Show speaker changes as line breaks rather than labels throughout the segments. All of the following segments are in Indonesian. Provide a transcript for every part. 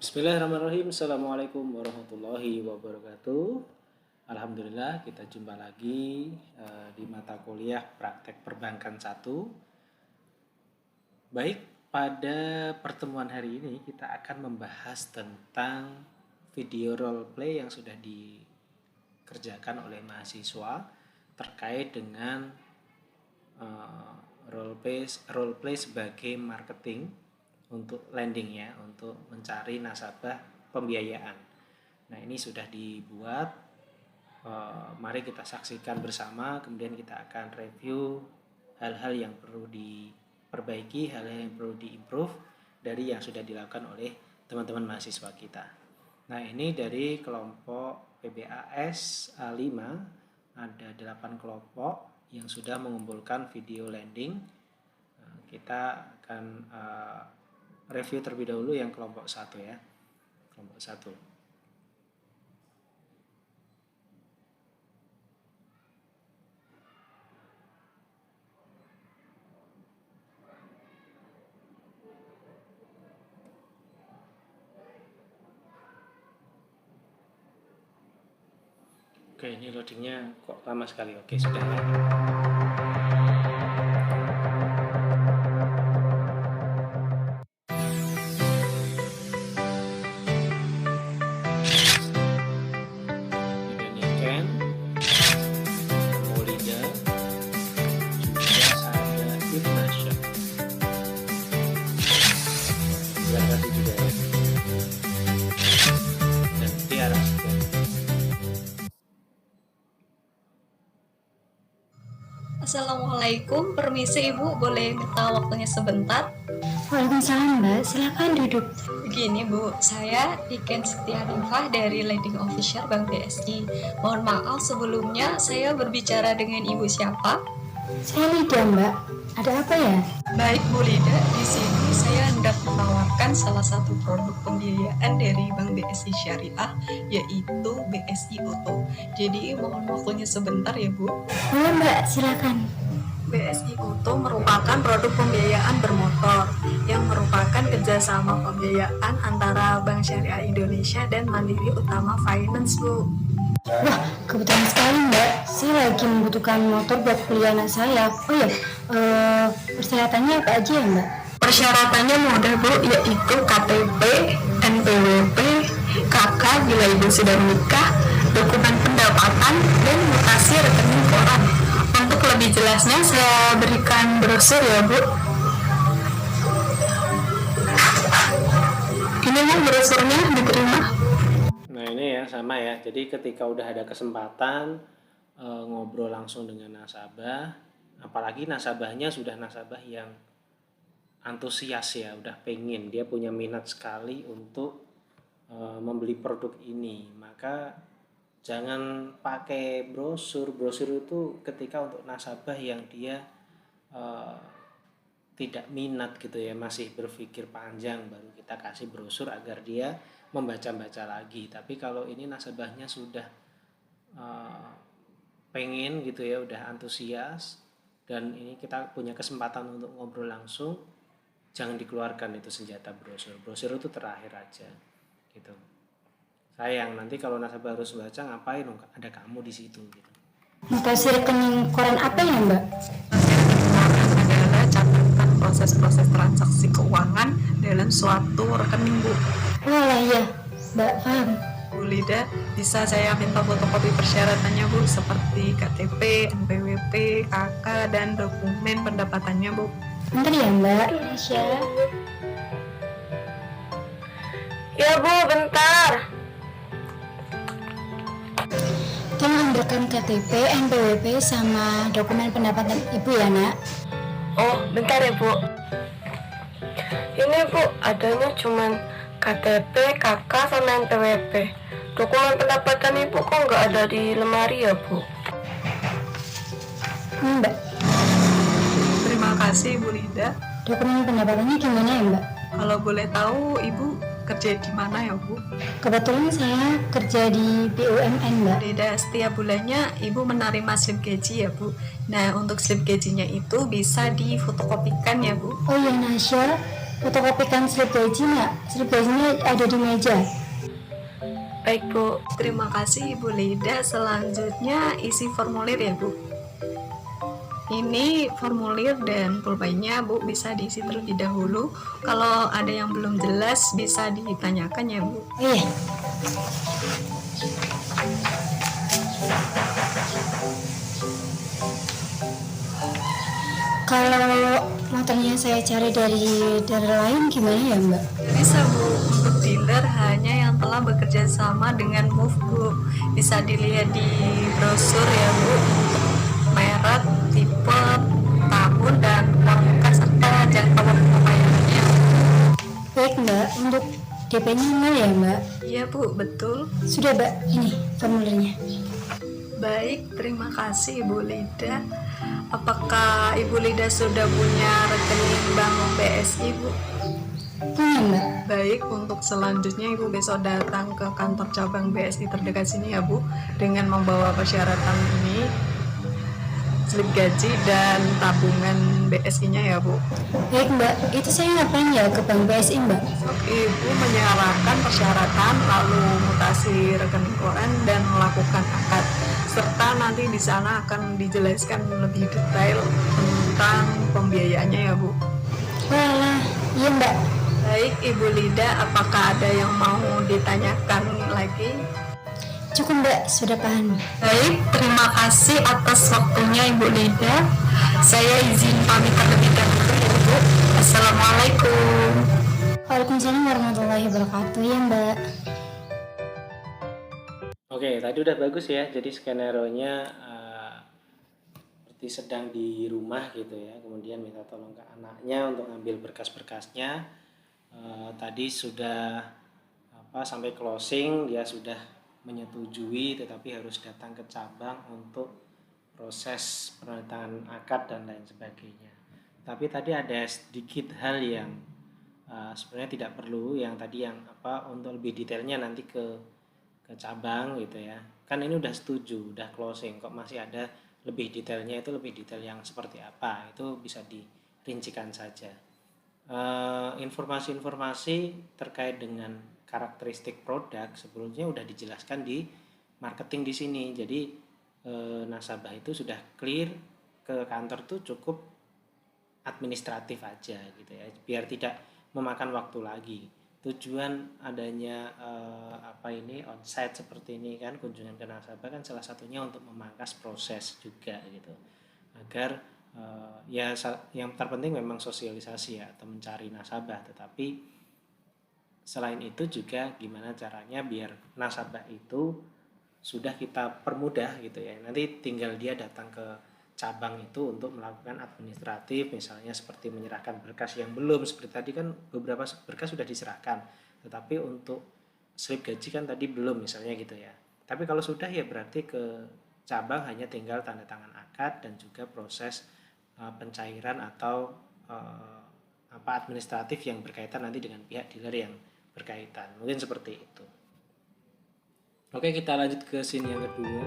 Bismillahirrahmanirrahim. Assalamualaikum warahmatullahi wabarakatuh. Alhamdulillah kita jumpa lagi di mata kuliah Praktek Perbankan 1. Baik, pada pertemuan hari ini kita akan membahas tentang video role play yang sudah dikerjakan oleh mahasiswa terkait dengan role play sebagai marketing untuk lending ya, untuk mencari nasabah pembiayaan. Nah, ini sudah dibuat. Mari kita saksikan bersama, kemudian kita akan review hal-hal yang perlu diperbaiki, hal-hal yang perlu diimprove dari yang sudah dilakukan oleh teman-teman mahasiswa kita. Nah, ini dari kelompok PBAS A5 ada 8 kelompok yang sudah mengumpulkan video lending. Kita akan review terlebih dahulu yang kelompok 1 ya. Kelompok 1. Oke, ini loadingnya kok lama sekali. Oke, sudah ya.
Assalamualaikum, permisi Ibu, boleh minta waktunya sebentar?
Waalaikumsalam Mbak, silakan duduk.
Begini Bu, saya Iken Setiarifah dari Lending Officer Bank BSI. Mohon maaf sebelumnya, saya berbicara dengan Ibu siapa?
Saya Lida Mbak, ada apa ya?
Baik Bu Lida, di sini saya hendak menawarkan salah satu produk pembiayaan dari Bank BSI Syariah, yaitu BSI Auto. Jadi mohon waktunya sebentar ya Bu.
Boleh Mbak, silakan.
BSI Auto merupakan produk pembiayaan bermotor yang merupakan kerjasama pembiayaan antara Bank Syariah Indonesia dan Mandiri Utama Finance, Bu.
Wah, kebetulan sekali Mbak, saya lagi membutuhkan motor buat kuliah anak saya. Oh ya, persyaratannya apa aja ya Mbak?
Persyaratannya mudah Bu, yaitu KTP, NPWP, KK bila Ibu sudah menikah, dokumen pendapatan, dan mutasi rekening koran. Untuk lebih jelasnya saya berikan brosur ya Bu. Ini Bu brosurnya, diterima.
Nah, ini ya sama ya. Jadi ketika udah ada kesempatan ngobrol langsung dengan nasabah, apalagi nasabahnya sudah nasabah yang antusias ya, udah pengen, dia punya minat sekali untuk membeli produk ini, maka jangan pakai brosur. Brosur itu ketika untuk nasabah yang dia tidak minat gitu ya, masih berpikir panjang, baru kita kasih brosur agar dia membaca-baca lagi. Tapi kalau ini nasabahnya sudah pengen gitu ya, udah antusias, dan ini kita punya kesempatan untuk ngobrol langsung, jangan dikeluarkan itu senjata brosur. Brosur itu terakhir aja gitu. Sayang nanti kalau nasabah harus baca, ngapain ada kamu di situ gitu.
Mutasi rekening koran apa ya Mbak?
Adalah catatan proses-proses transaksi keuangan dalam suatu rekening Bu.
Walah ya, Mbak paham.
Bu Lida, bisa saya minta fotokopi persyaratannya Bu, seperti KTP, NPWP, KK, dan dokumen pendapatannya Bu.
Bentar ya Mbak. Indonesia.
Ya Bu, bentar.
Tolong ambilkan KTP, NPWP, sama dokumen pendapatan Ibu ya nak.
Oh, bentar ya Bu. Ini Bu, adanya cuman KTP, KK, sama NPWP. Dokumen pendapatan Ibu kok nggak ada di lemari ya Bu?
Mbak,
Terima kasih Bu Lida.
dokumen pendapatannya gimana ya Mbak?
Kalau boleh tahu Ibu kerja di mana ya Bu?
Kebetulan saya kerja di BUMN Mbak.
Lida, setiap bulannya Ibu menerima slip gaji ya Bu. Nah, untuk slip gajinya itu bisa difotokopikan ya Bu.
Oh iya Nasya, fotokopikan slip gaji nak. Slip gajinya ada di meja.
Baik Bu, terima kasih Ibu Lida. Selanjutnya isi formulir ya Bu. Ini formulir dan pulpennya Bu bisa diisi terlebih dahulu. Kalau ada yang belum jelas bisa ditanyakan ya Bu.
Oh iya. Kalau motornya saya cari dari lain gimana ya Mbak?
Bisa Bu, untuk dealer hanya yang telah bekerja sama dengan Move Bu. Bisa dilihat di brosur ya Bu, merek, tipe, tahun, dan muka serta jangka waktu pembayarannya.
Baik Mbak, untuk DP-nya nol ya Mbak?
Iya Bu, betul.
Sudah Mbak, ini formulirnya.
Baik, terima kasih Ibu Lida. Apakah Ibu Lida sudah punya rekening bank BSI Bu?
Punya Mbak.
Baik, untuk selanjutnya Ibu besok datang ke kantor cabang BSI terdekat sini ya Bu, dengan membawa persyaratan ini, slip gaji dan tabungan BSI-nya ya Bu.
Baik Mbak, itu saya ngapain ya ke bank BSI Mbak?
Ibu menyerahkan persyaratan, lalu mutasi rekening koran dan melakukan akad, serta nanti di sana akan dijelaskan lebih detail tentang pembiayaannya ya Bu.
Walah, iya Mbak.
Baik Ibu Lida, apakah ada yang mau ditanyakan lagi?
Cukup Mbak, sudah paham.
Baik, terima kasih atas waktunya Ibu Lida. Saya izin pamit terlebih dahulu ya Bu. Assalamualaikum.
Waalaikumsalam warahmatullahi wabarakatuh ya Mbak.
Oke, tadi udah bagus ya. Jadi skenario-nya seperti sedang di rumah gitu ya. Kemudian minta tolong ke anaknya untuk ngambil berkas-berkasnya. Tadi sudah sampai closing, dia sudah menyetujui, tetapi harus datang ke cabang untuk proses penandatanganan akad dan lain sebagainya. Tapi tadi ada sedikit hal yang sebenarnya tidak perlu, yang tadi yang untuk lebih detailnya nanti ke cabang gitu ya. Kan ini udah setuju, udah closing, kok masih ada lebih detailnya, itu lebih detail yang seperti apa, itu bisa dirincikan saja. Informasi-informasi terkait dengan karakteristik produk sebelumnya udah dijelaskan di marketing di sini. Jadi nasabah itu sudah clear, ke kantor tuh cukup administratif aja gitu ya, biar tidak memakan waktu lagi. Tujuan adanya onsite seperti ini kan, kunjungan ke nasabah kan salah satunya untuk memangkas proses juga gitu, agar yang terpenting memang sosialisasi ya, atau mencari nasabah, tetapi selain itu juga gimana caranya biar nasabah itu sudah kita permudah gitu ya, nanti tinggal dia datang ke cabang itu untuk melakukan administratif, misalnya seperti menyerahkan berkas yang belum, seperti tadi kan beberapa berkas sudah diserahkan, tetapi untuk slip gaji kan tadi belum misalnya gitu ya. Tapi kalau sudah ya berarti ke cabang hanya tinggal tanda tangan akad dan juga proses pencairan atau administratif yang berkaitan nanti dengan pihak dealer yang berkaitan. Mungkin seperti itu. Oke, kita lanjut ke scene yang kedua.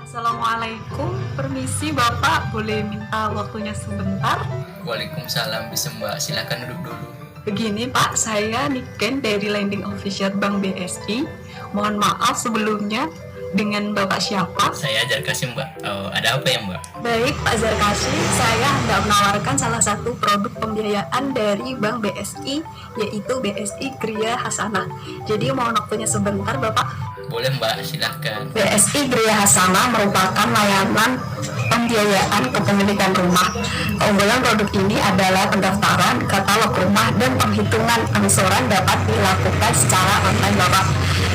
Assalamualaikum, permisi Bapak, boleh minta waktunya sebentar?
Waalaikumsalam, bisa Mbak, silakan duduk dulu.
Begini Pak, saya Niken dari Lending Officer Bank BSI. Mohon maaf sebelumnya, dengan Bapak siapa?
Saya Zarkasi Mbak. Ada apa ya Mbak?
Baik Pak Zarkasi, saya hendak menawarkan salah satu produk pembiayaan dari Bank BSI, yaitu BSI Gria Hasanah. Jadi mohon waktunya sebentar Bapak.
Boleh Mbak, silahkan.
BSI Gria Hasanah merupakan layanan pembiayaan kepemilikan rumah. Keunggulan produk ini adalah pendaftaran, katalog rumah, dan penghitungan angsuran dapat dilakukan secara online Bapak.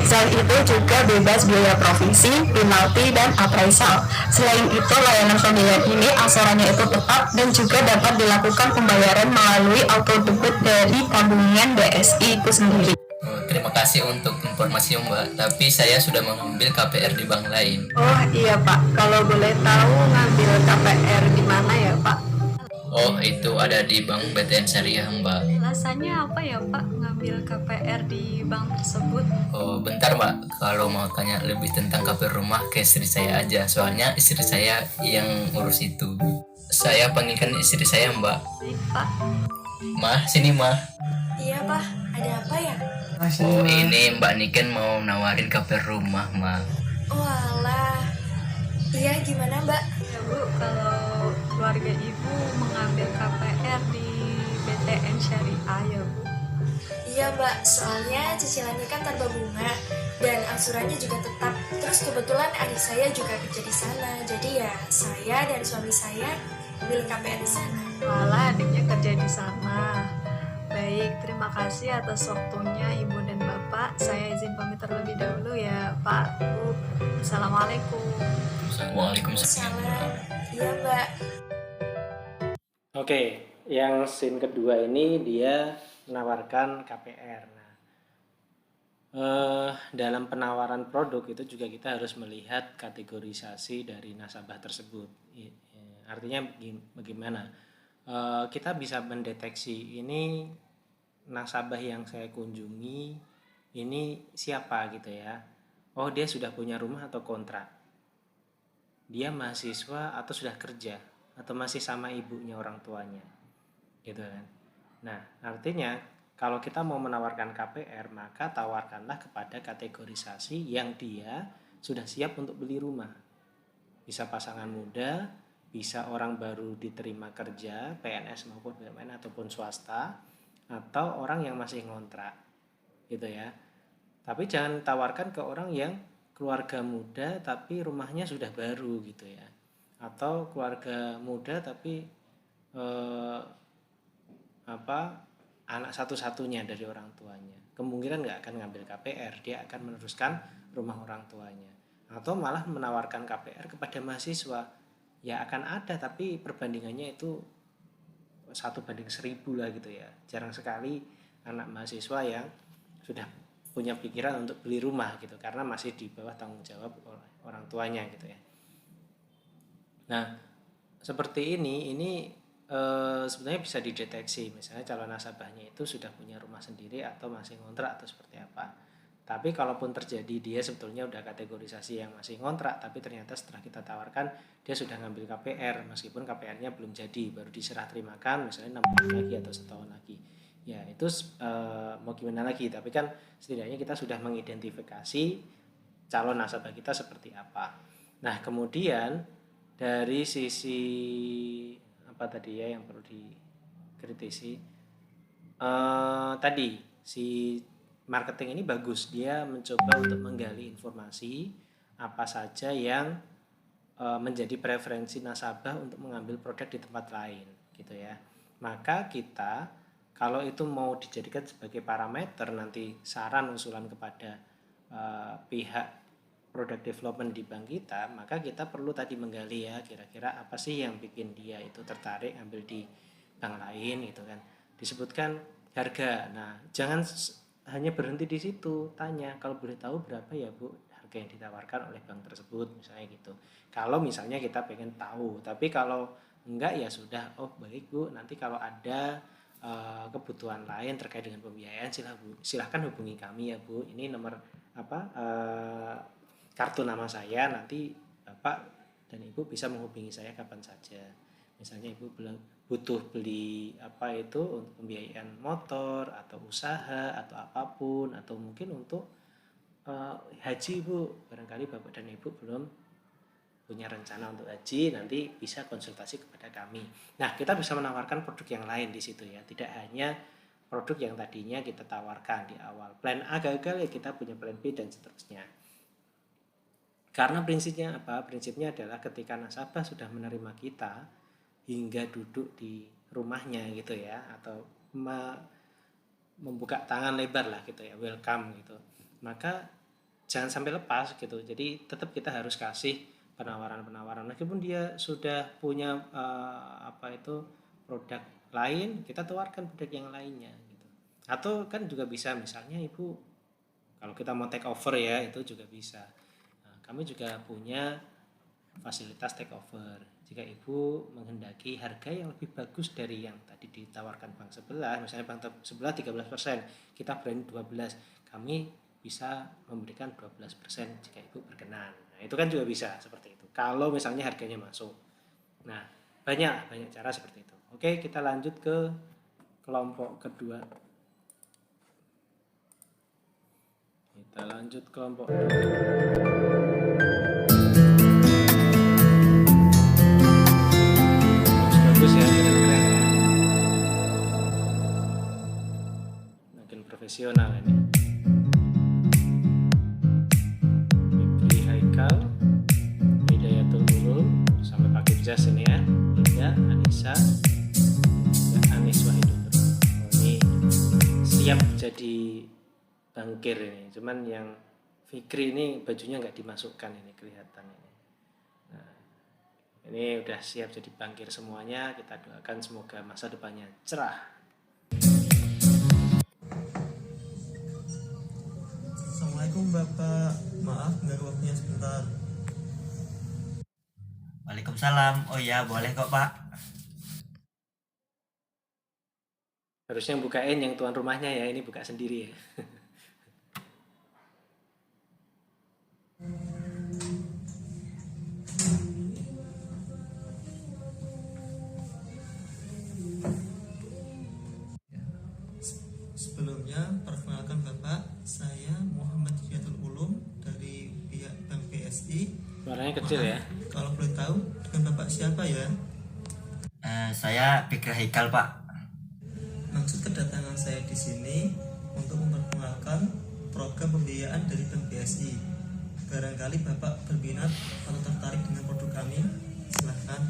Selain itu juga bebas biaya provisi, penalti, dan appraisal. Selain itu, layanan pembiayaan ini angsurannya itu tetap dan juga dapat dilakukan pembayaran melalui auto debit dari tabungan BSI itu sendiri.
Terima kasih untuk informasi Mbak, tapi saya sudah mengambil KPR di bank lain.
Oh iya Pak, kalau boleh tahu ngambil KPR di mana ya Pak?
Oh, itu ada di Bank BTN Syariah Mbak.
Alasannya apa ya Pak ngambil KPR di bank tersebut?
Oh, bentar Mbak, kalau mau tanya lebih tentang KPR rumah ke istri saya aja, soalnya istri saya yang ngurus itu. Saya panggilkan istri saya Mbak.
Baik Pak.
Mah, sini mah.
Iya, Pak. Ada apa ya?
Oh, ini Mbak Niken mau nawarin KP rumah, mah.
Oh, alah. Iya, gimana, Mbak?
Ya Bu, kalau keluarga Ibu mengambil KPR di BTN Syariah ya Bu.
Iya, Mbak. Soalnya cicilannya kan tanpa bunga dan angsurannya juga tetap. Terus kebetulan adik saya juga kerja di sana. Jadi ya saya dan suami saya ambil KPR di sana.
Malah adiknya kerja di sana. Baik, terima kasih atas waktunya Ibu dan Bapak. Saya izin pamit terlebih dahulu ya Pak, Bu. Assalamualaikum.
Waalaikumsalam.
Salam. Iya, Mbak.
Oke, yang scene kedua ini dia menawarkan KPR. Nah, dalam penawaran produk itu juga kita harus melihat kategorisasi dari nasabah tersebut. Artinya bagaimana? Kita bisa mendeteksi ini nasabah yang saya kunjungi ini siapa gitu ya. Oh, dia sudah punya rumah atau kontrak. Dia mahasiswa atau sudah kerja atau masih sama ibunya orang tuanya. Gitu kan. Nah, artinya kalau kita mau menawarkan KPR, maka tawarkanlah kepada kategorisasi yang dia sudah siap untuk beli rumah. Bisa pasangan muda, bisa orang baru diterima kerja, PNS maupun BUMN ataupun swasta, atau orang yang masih ngontrak, gitu ya. Tapi jangan tawarkan ke orang yang keluarga muda tapi rumahnya sudah baru gitu ya. Atau keluarga muda tapi anak satu-satunya dari orang tuanya. Kemungkinan nggak akan ngambil KPR, dia akan meneruskan rumah orang tuanya. Atau malah menawarkan KPR kepada mahasiswa, ya akan ada tapi perbandingannya itu 1:1000 lah gitu ya. Jarang sekali anak mahasiswa yang sudah punya pikiran untuk beli rumah gitu, karena masih di bawah tanggung jawab orang tuanya gitu ya. Nah, seperti ini sebenarnya bisa dideteksi, misalnya calon nasabahnya itu sudah punya rumah sendiri atau masih ngontrak atau seperti apa. Tapi kalaupun terjadi dia sebetulnya udah kategorisasi yang masih ngontrak, tapi ternyata setelah kita tawarkan dia sudah ngambil KPR, meskipun KPR-nya belum jadi, baru diserah terimakan misalnya 6 bulan lagi atau setahun lagi. Ya itu mau gimana lagi, tapi kan setidaknya kita sudah mengidentifikasi calon nasabah kita seperti apa. Nah kemudian dari sisi apa tadi ya yang perlu dikritisi, tadi si marketing ini bagus, dia mencoba untuk menggali informasi apa saja yang menjadi preferensi nasabah untuk mengambil produk di tempat lain gitu ya. Maka kita kalau itu mau dijadikan sebagai parameter nanti saran usulan kepada pihak product development di bank kita, maka kita perlu tadi menggali ya kira-kira apa sih yang bikin dia itu tertarik ambil di bank lain gitu kan. Disebutkan harga. Nah, jangan hanya berhenti di situ, tanya kalau boleh tahu berapa ya Bu harga yang ditawarkan oleh bank tersebut misalnya gitu. Kalau misalnya kita pengen tahu, tapi kalau enggak ya sudah, oh baik Bu, nanti kalau ada kebutuhan lain terkait dengan pembiayaan silahkan hubungi kami ya Bu. Ini nomor kartu nama saya, nanti Bapak dan Ibu bisa menghubungi saya kapan saja. Misalnya Ibu butuh beli untuk pembiayaan motor atau usaha atau apapun, atau mungkin untuk haji Bu, barangkali Bapak dan Ibu belum punya rencana untuk haji, nanti bisa konsultasi kepada kami. Nah, kita bisa menawarkan produk yang lain di situ ya, tidak hanya produk yang tadinya kita tawarkan di awal. Plan A gagal ya kita punya plan B dan seterusnya. Karena prinsipnya apa? Prinsipnya adalah ketika nasabah sudah menerima kita hingga duduk di rumahnya gitu ya, atau membuka tangan lebar lah gitu ya, welcome gitu, maka jangan sampai lepas gitu. Jadi tetap kita harus kasih penawaran-penawaran meskipun dia sudah punya produk lain, kita tawarkan produk yang lainnya gitu. Atau kan juga bisa misalnya Ibu kalau kita mau take over ya, itu juga bisa. Nah, kami juga punya fasilitas take over. Jika Ibu menghendaki harga yang lebih bagus dari yang tadi ditawarkan bank sebelah, misalnya bank sebelah 13%, kita berani 12%, kami bisa memberikan 12% jika Ibu berkenan. Nah, itu kan juga bisa seperti itu. Kalau misalnya harganya masuk. Nah, banyak cara seperti itu. Oke, kita lanjut ke kelompok kedua. Kita lanjut kelompok bagus ya, keren ya. Makin profesional ini. Fikri Haikal, Hidayatul Ulum sampai Pak Jas ini ya. Ida, Anissa, dan Anis Wahidul. Ini siap jadi bangkir ini. Cuman yang Fikri ini bajunya nggak dimasukkan ini, kelihatan ini. Nah, ini udah siap jadi bangkir semuanya. Kita doakan semoga masa depannya cerah.
Assalamualaikum Bapak, maaf nggak waktunya sebentar.
Waalaikumsalam. Oh ya, boleh kok Pak.
Harusnya bukain yang tuan rumahnya ya, ini buka sendiri ya.
Sebelumnya, perkenalkan Bapak, saya Muhammad Hidayatul Ulum dari pihak Bank BSI.
Suaranya kecil ya.
Kalau boleh tahu, dengan Bapak siapa ya?
Saya Fikri Haikal Pak.
Maksud kedatangan saya di sini untuk memperkenalkan program pembiayaan dari Bank BSI. Barangkali Bapak berminat atau tertarik dengan produk kami, silahkan.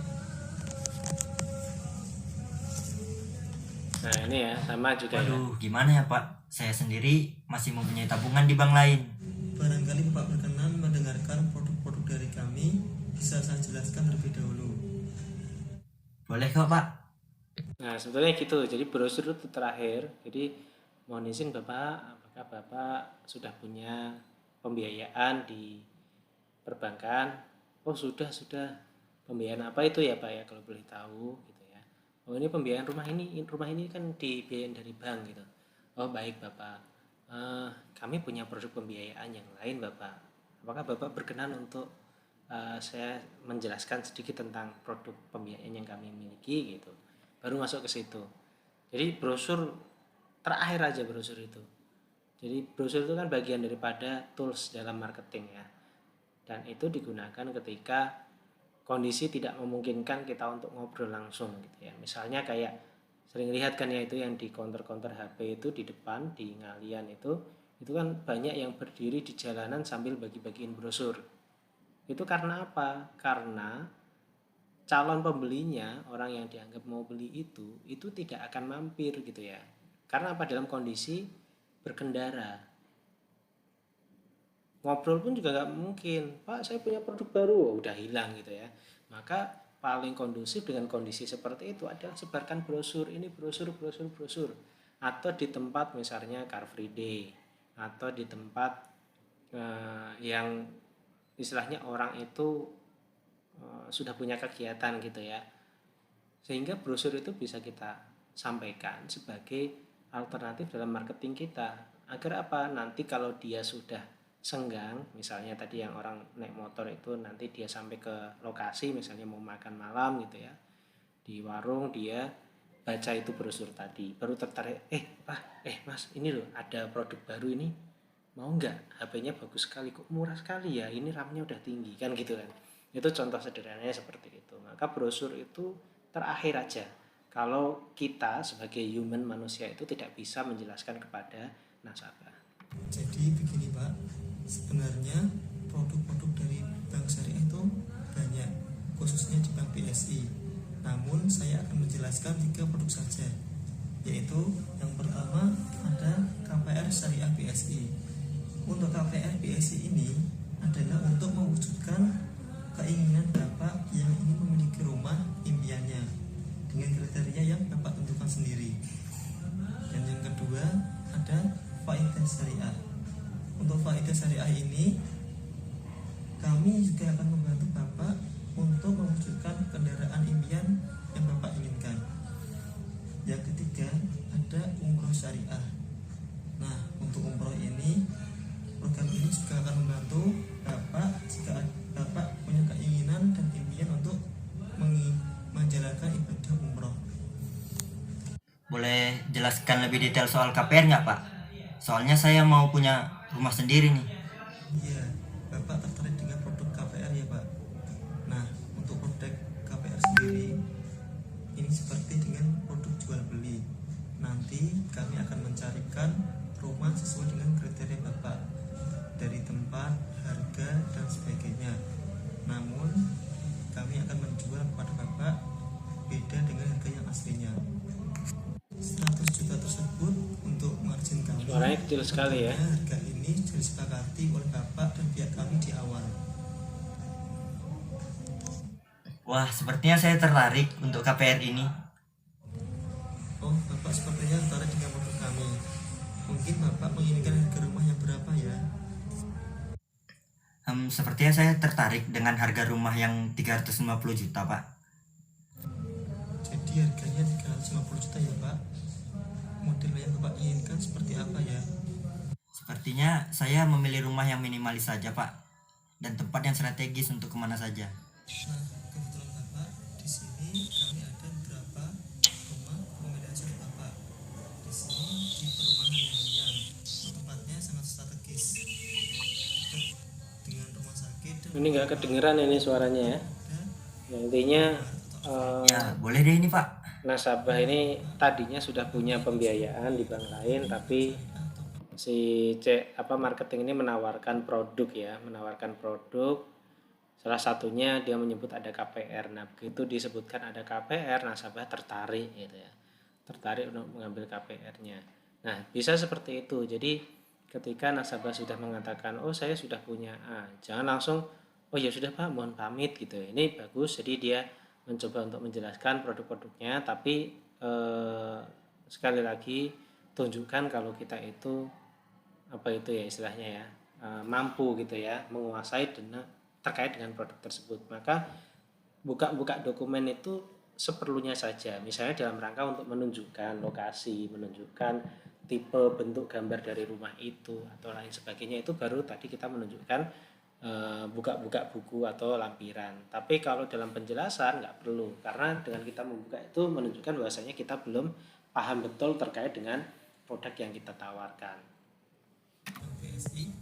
Nah ini ya, sama juga ya.
Waduh, gimana ya Pak? Saya sendiri masih mempunyai tabungan di bank lain.
Barangkali Bapak berkenan mendengarkan produk-produk dari kami, bisa saya jelaskan terlebih dahulu.
Boleh kok Pak.
Nah sebetulnya gitu, jadi brosur itu terakhir. Jadi mohon izin Bapak, apakah Bapak sudah punya pembiayaan di perbankan? Oh sudah. Pembiayaan apa itu ya Pak ya, kalau boleh tahu gitu ya. Oh ini pembiayaan rumah ini kan dibiayain dari bank gitu. Oh baik Bapak, kami punya produk pembiayaan yang lain Bapak. Apakah Bapak berkenan untuk saya menjelaskan sedikit tentang produk pembiayaan yang kami miliki gitu. Baru masuk ke situ. Jadi brosur terakhir aja brosur itu. Jadi brosur itu kan bagian daripada tools dalam marketing ya. Dan itu digunakan ketika kondisi tidak memungkinkan kita untuk ngobrol langsung gitu ya. Misalnya kayak sering lihat kan ya, itu yang di counter-counter HP itu di depan di ngalian itu kan banyak yang berdiri di jalanan sambil bagi-bagiin brosur. Itu karena apa? Karena calon pembelinya, orang yang dianggap mau beli itu tidak akan mampir gitu ya. Karena apa? Dalam kondisi berkendara. Ngobrol pun juga nggak mungkin. Pak, saya punya produk baru, udah hilang gitu ya. Maka paling kondusif dengan kondisi seperti itu adalah sebarkan brosur. Ini brosur. Atau di tempat misalnya Car Free Day, atau di tempat yang istilahnya orang itu sudah punya kegiatan gitu ya, sehingga brosur itu bisa kita sampaikan sebagai alternatif dalam marketing kita. Agar apa? Nanti kalau dia sudah senggang, misalnya tadi yang orang naik motor itu nanti dia sampai ke lokasi misalnya mau makan malam gitu ya, di warung dia baca itu brosur tadi, baru tertarik, Pak, Mas, ini loh ada produk baru ini, mau nggak? HP-nya bagus sekali, kok murah sekali ya, ini RAM-nya udah tinggi kan gitu kan. Itu contoh sederhananya seperti itu. Maka brosur itu terakhir aja kalau kita sebagai human manusia itu tidak bisa menjelaskan kepada nasabah.
Jadi begini Pak, sebenarnya produk-produk dari Bank Syariah itu banyak, khususnya di Bank BSI. Namun saya akan menjelaskan 3 produk saja, yaitu yang pertama ada KPR Syariah BSI. Untuk KPR BSI ini adalah untuk mewujudkan keinginan Bapak yang ingin memiliki rumah impiannya dengan kriteria yang Bapak tentukan sendiri. Dan yang kedua ada Faidah Syariah. Untuk Faidah Syariah ini kami juga akan membantu Bapak untuk mewujudkan kendaraan impian yang Bapak inginkan. Yang ketiga ada Umroh Syariah. Nah, untuk umroh ini, program ini juga akan membantu Bapak jika Bapak punya keinginan dan impian untuk menjalankan ibadah umroh.
Boleh menjelaskan lebih detail soal KPR nggak Pak? Soalnya saya mau punya rumah sendiri nih.
Iya, Bapak tertarik dengan produk KPR ya Pak? Nah, untuk produk KPR sendiri, ini seperti dengan produk jual beli. Nanti kami akan mencarikan rumah sesuai dengan kriteria Bapak, dari tempat, harga, dan sebagainya. Namun, kami akan menjual kepada Bapak beda dengan harga yang aslinya. 100 juta tersebut untuk margin kami.
Suaranya kecil sekali ya.
Harga ini sudah disepakati oleh Bapak dan pihak kami di awal.
Wah, sepertinya saya tertarik untuk KPR ini.
Oh, Bapak sepertinya tertarik dengan produk kami. Mungkin Bapak menginginkan harga rumah yang berapa ya?
Sepertinya saya tertarik dengan harga rumah yang 350 juta Pak.
Jadi harganya 350 juta ya Pak. Model yang Bapak inginkan seperti apa ya?
Sepertinya saya memilih rumah yang minimalis saja Pak, dan tempat yang strategis untuk kemana saja.
Nah, kebetulan Bapak, di sini kami ada beberapa rumah rekomendasi untuk Bapak. Di sini di perumahan Hunian, tempatnya sangat strategis. Dekat dengan rumah sakit dan
Ini nggak kedengeran ini suaranya ya. Yang intinya
Ya, boleh deh ini Pak.
nasabah ini tadinya sudah punya pembiayaan di bank lain, tapi si marketing ini menawarkan produk ya, menawarkan produk. Salah satunya dia menyebut ada KPR. Nah, begitu disebutkan ada KPR, nasabah tertarik gitu ya. Tertarik untuk mengambil KPR-nya. Nah, bisa seperti itu. Jadi ketika nasabah sudah mengatakan, "Oh, saya sudah punya A." Jangan langsung, "Oh ya sudah Pak, mohon pamit" gitu. Ini bagus. Jadi dia mencoba untuk menjelaskan produk-produknya, tapi sekali lagi tunjukkan kalau kita itu apa itu ya istilahnya ya, mampu gitu ya menguasai terkait dengan produk tersebut. Maka buka dokumen itu seperlunya saja, misalnya dalam rangka untuk menunjukkan lokasi, menunjukkan tipe bentuk gambar dari rumah itu atau lain sebagainya. Itu baru tadi kita menunjukkan buka-buka buku atau lampiran. Tapi kalau dalam penjelasan nggak perlu, karena dengan kita membuka itu menunjukkan bahwasanya kita belum paham betul terkait dengan produk yang kita tawarkan.
BSI.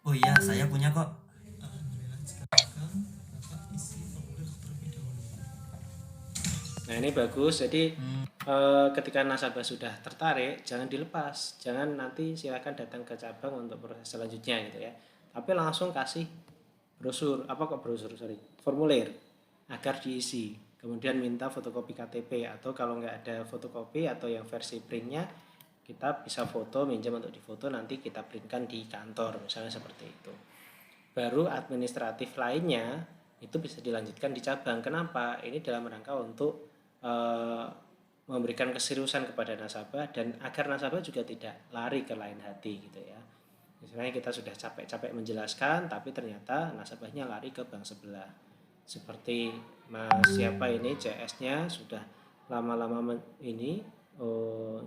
Oh iya, saya punya kok.
Alhamdulillah, sekarang Bapak isi formulir terlebih dahulu.
Nah, ini bagus. Jadi ketika nasabah sudah tertarik, jangan dilepas, jangan nanti silakan datang ke cabang untuk proses selanjutnya gitu ya. Tapi langsung kasih formulir agar diisi. Kemudian minta fotokopi KTP, atau kalau nggak ada fotokopi atau yang versi printnya, kita bisa foto, minjam untuk difoto, nanti kita printkan di kantor, misalnya seperti itu. Baru administratif lainnya itu bisa dilanjutkan di cabang. Kenapa? Ini dalam rangka untuk memberikan keseriusan kepada nasabah dan agar nasabah juga tidak lari ke lain hati gitu ya. Misalnya kita sudah capek-capek menjelaskan, tapi ternyata nasabahnya lari ke bank sebelah. Seperti Mas siapa ini, CS-nya sudah lama-lama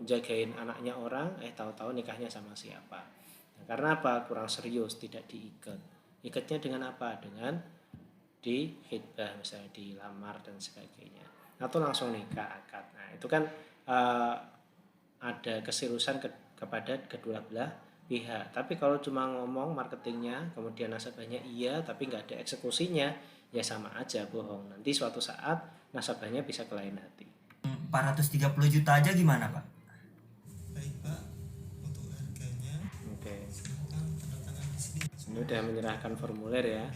jagain anaknya orang, tahu-tahu nikahnya sama siapa. Nah, karena apa? Kurang serius, tidak diikat. Ikatnya dengan apa? Dengan di khitbah, misalnya dilamar dan sebagainya. Atau langsung nikah akad. Nah, itu kan ada keseriusan kepada kedua belah pihak. Tapi kalau cuma ngomong marketingnya, kemudian nasabahnya iya tapi nggak ada eksekusinya, ya sama aja bohong. Nanti suatu saat nasabahnya bisa ke lain hati.
430 juta aja gimana Pak?
Baik Pak, untuk harganya
Oke.
silakan tanda tangan di sini.
Ini udah menyerahkan formulir ya.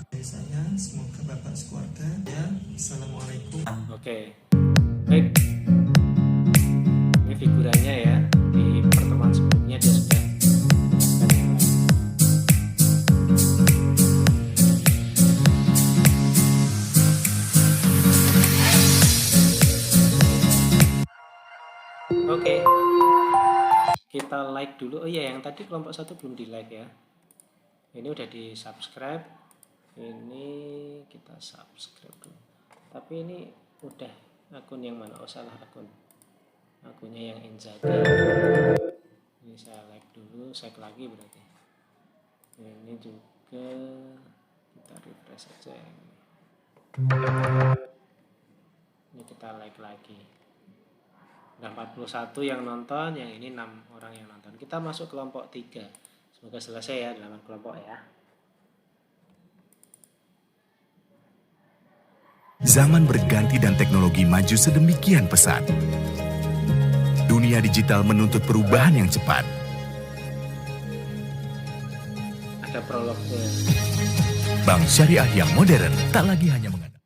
Dari saya, semoga Bapak sekeluarga ya. Assalamualaikum.
Oke. Baik. Ini figurannya ya. Di pertemuan sebelumnya dia sudah menjelaskan yang lain. Oke. Kita like dulu. Oh iya, yang tadi kelompok 1 belum di like ya. Ini udah di subscribe. Ini kita subscribe dulu. Tapi ini udah akun yang mana? Oh, salah akunnya yang Inzaghi. Ini saya like dulu, like lagi berarti. Ini juga kita refresh saja ini. Ini kita like lagi. Udah 41 yang nonton, yang ini 6 orang yang nonton. Kita masuk kelompok 3. Semoga selesai ya 8 kelompok ya.
Zaman berganti dan teknologi maju sedemikian pesat. Dunia digital menuntut perubahan yang cepat.
Ada prolognya.
Bank Syariah yang modern tak lagi hanya mengandalkan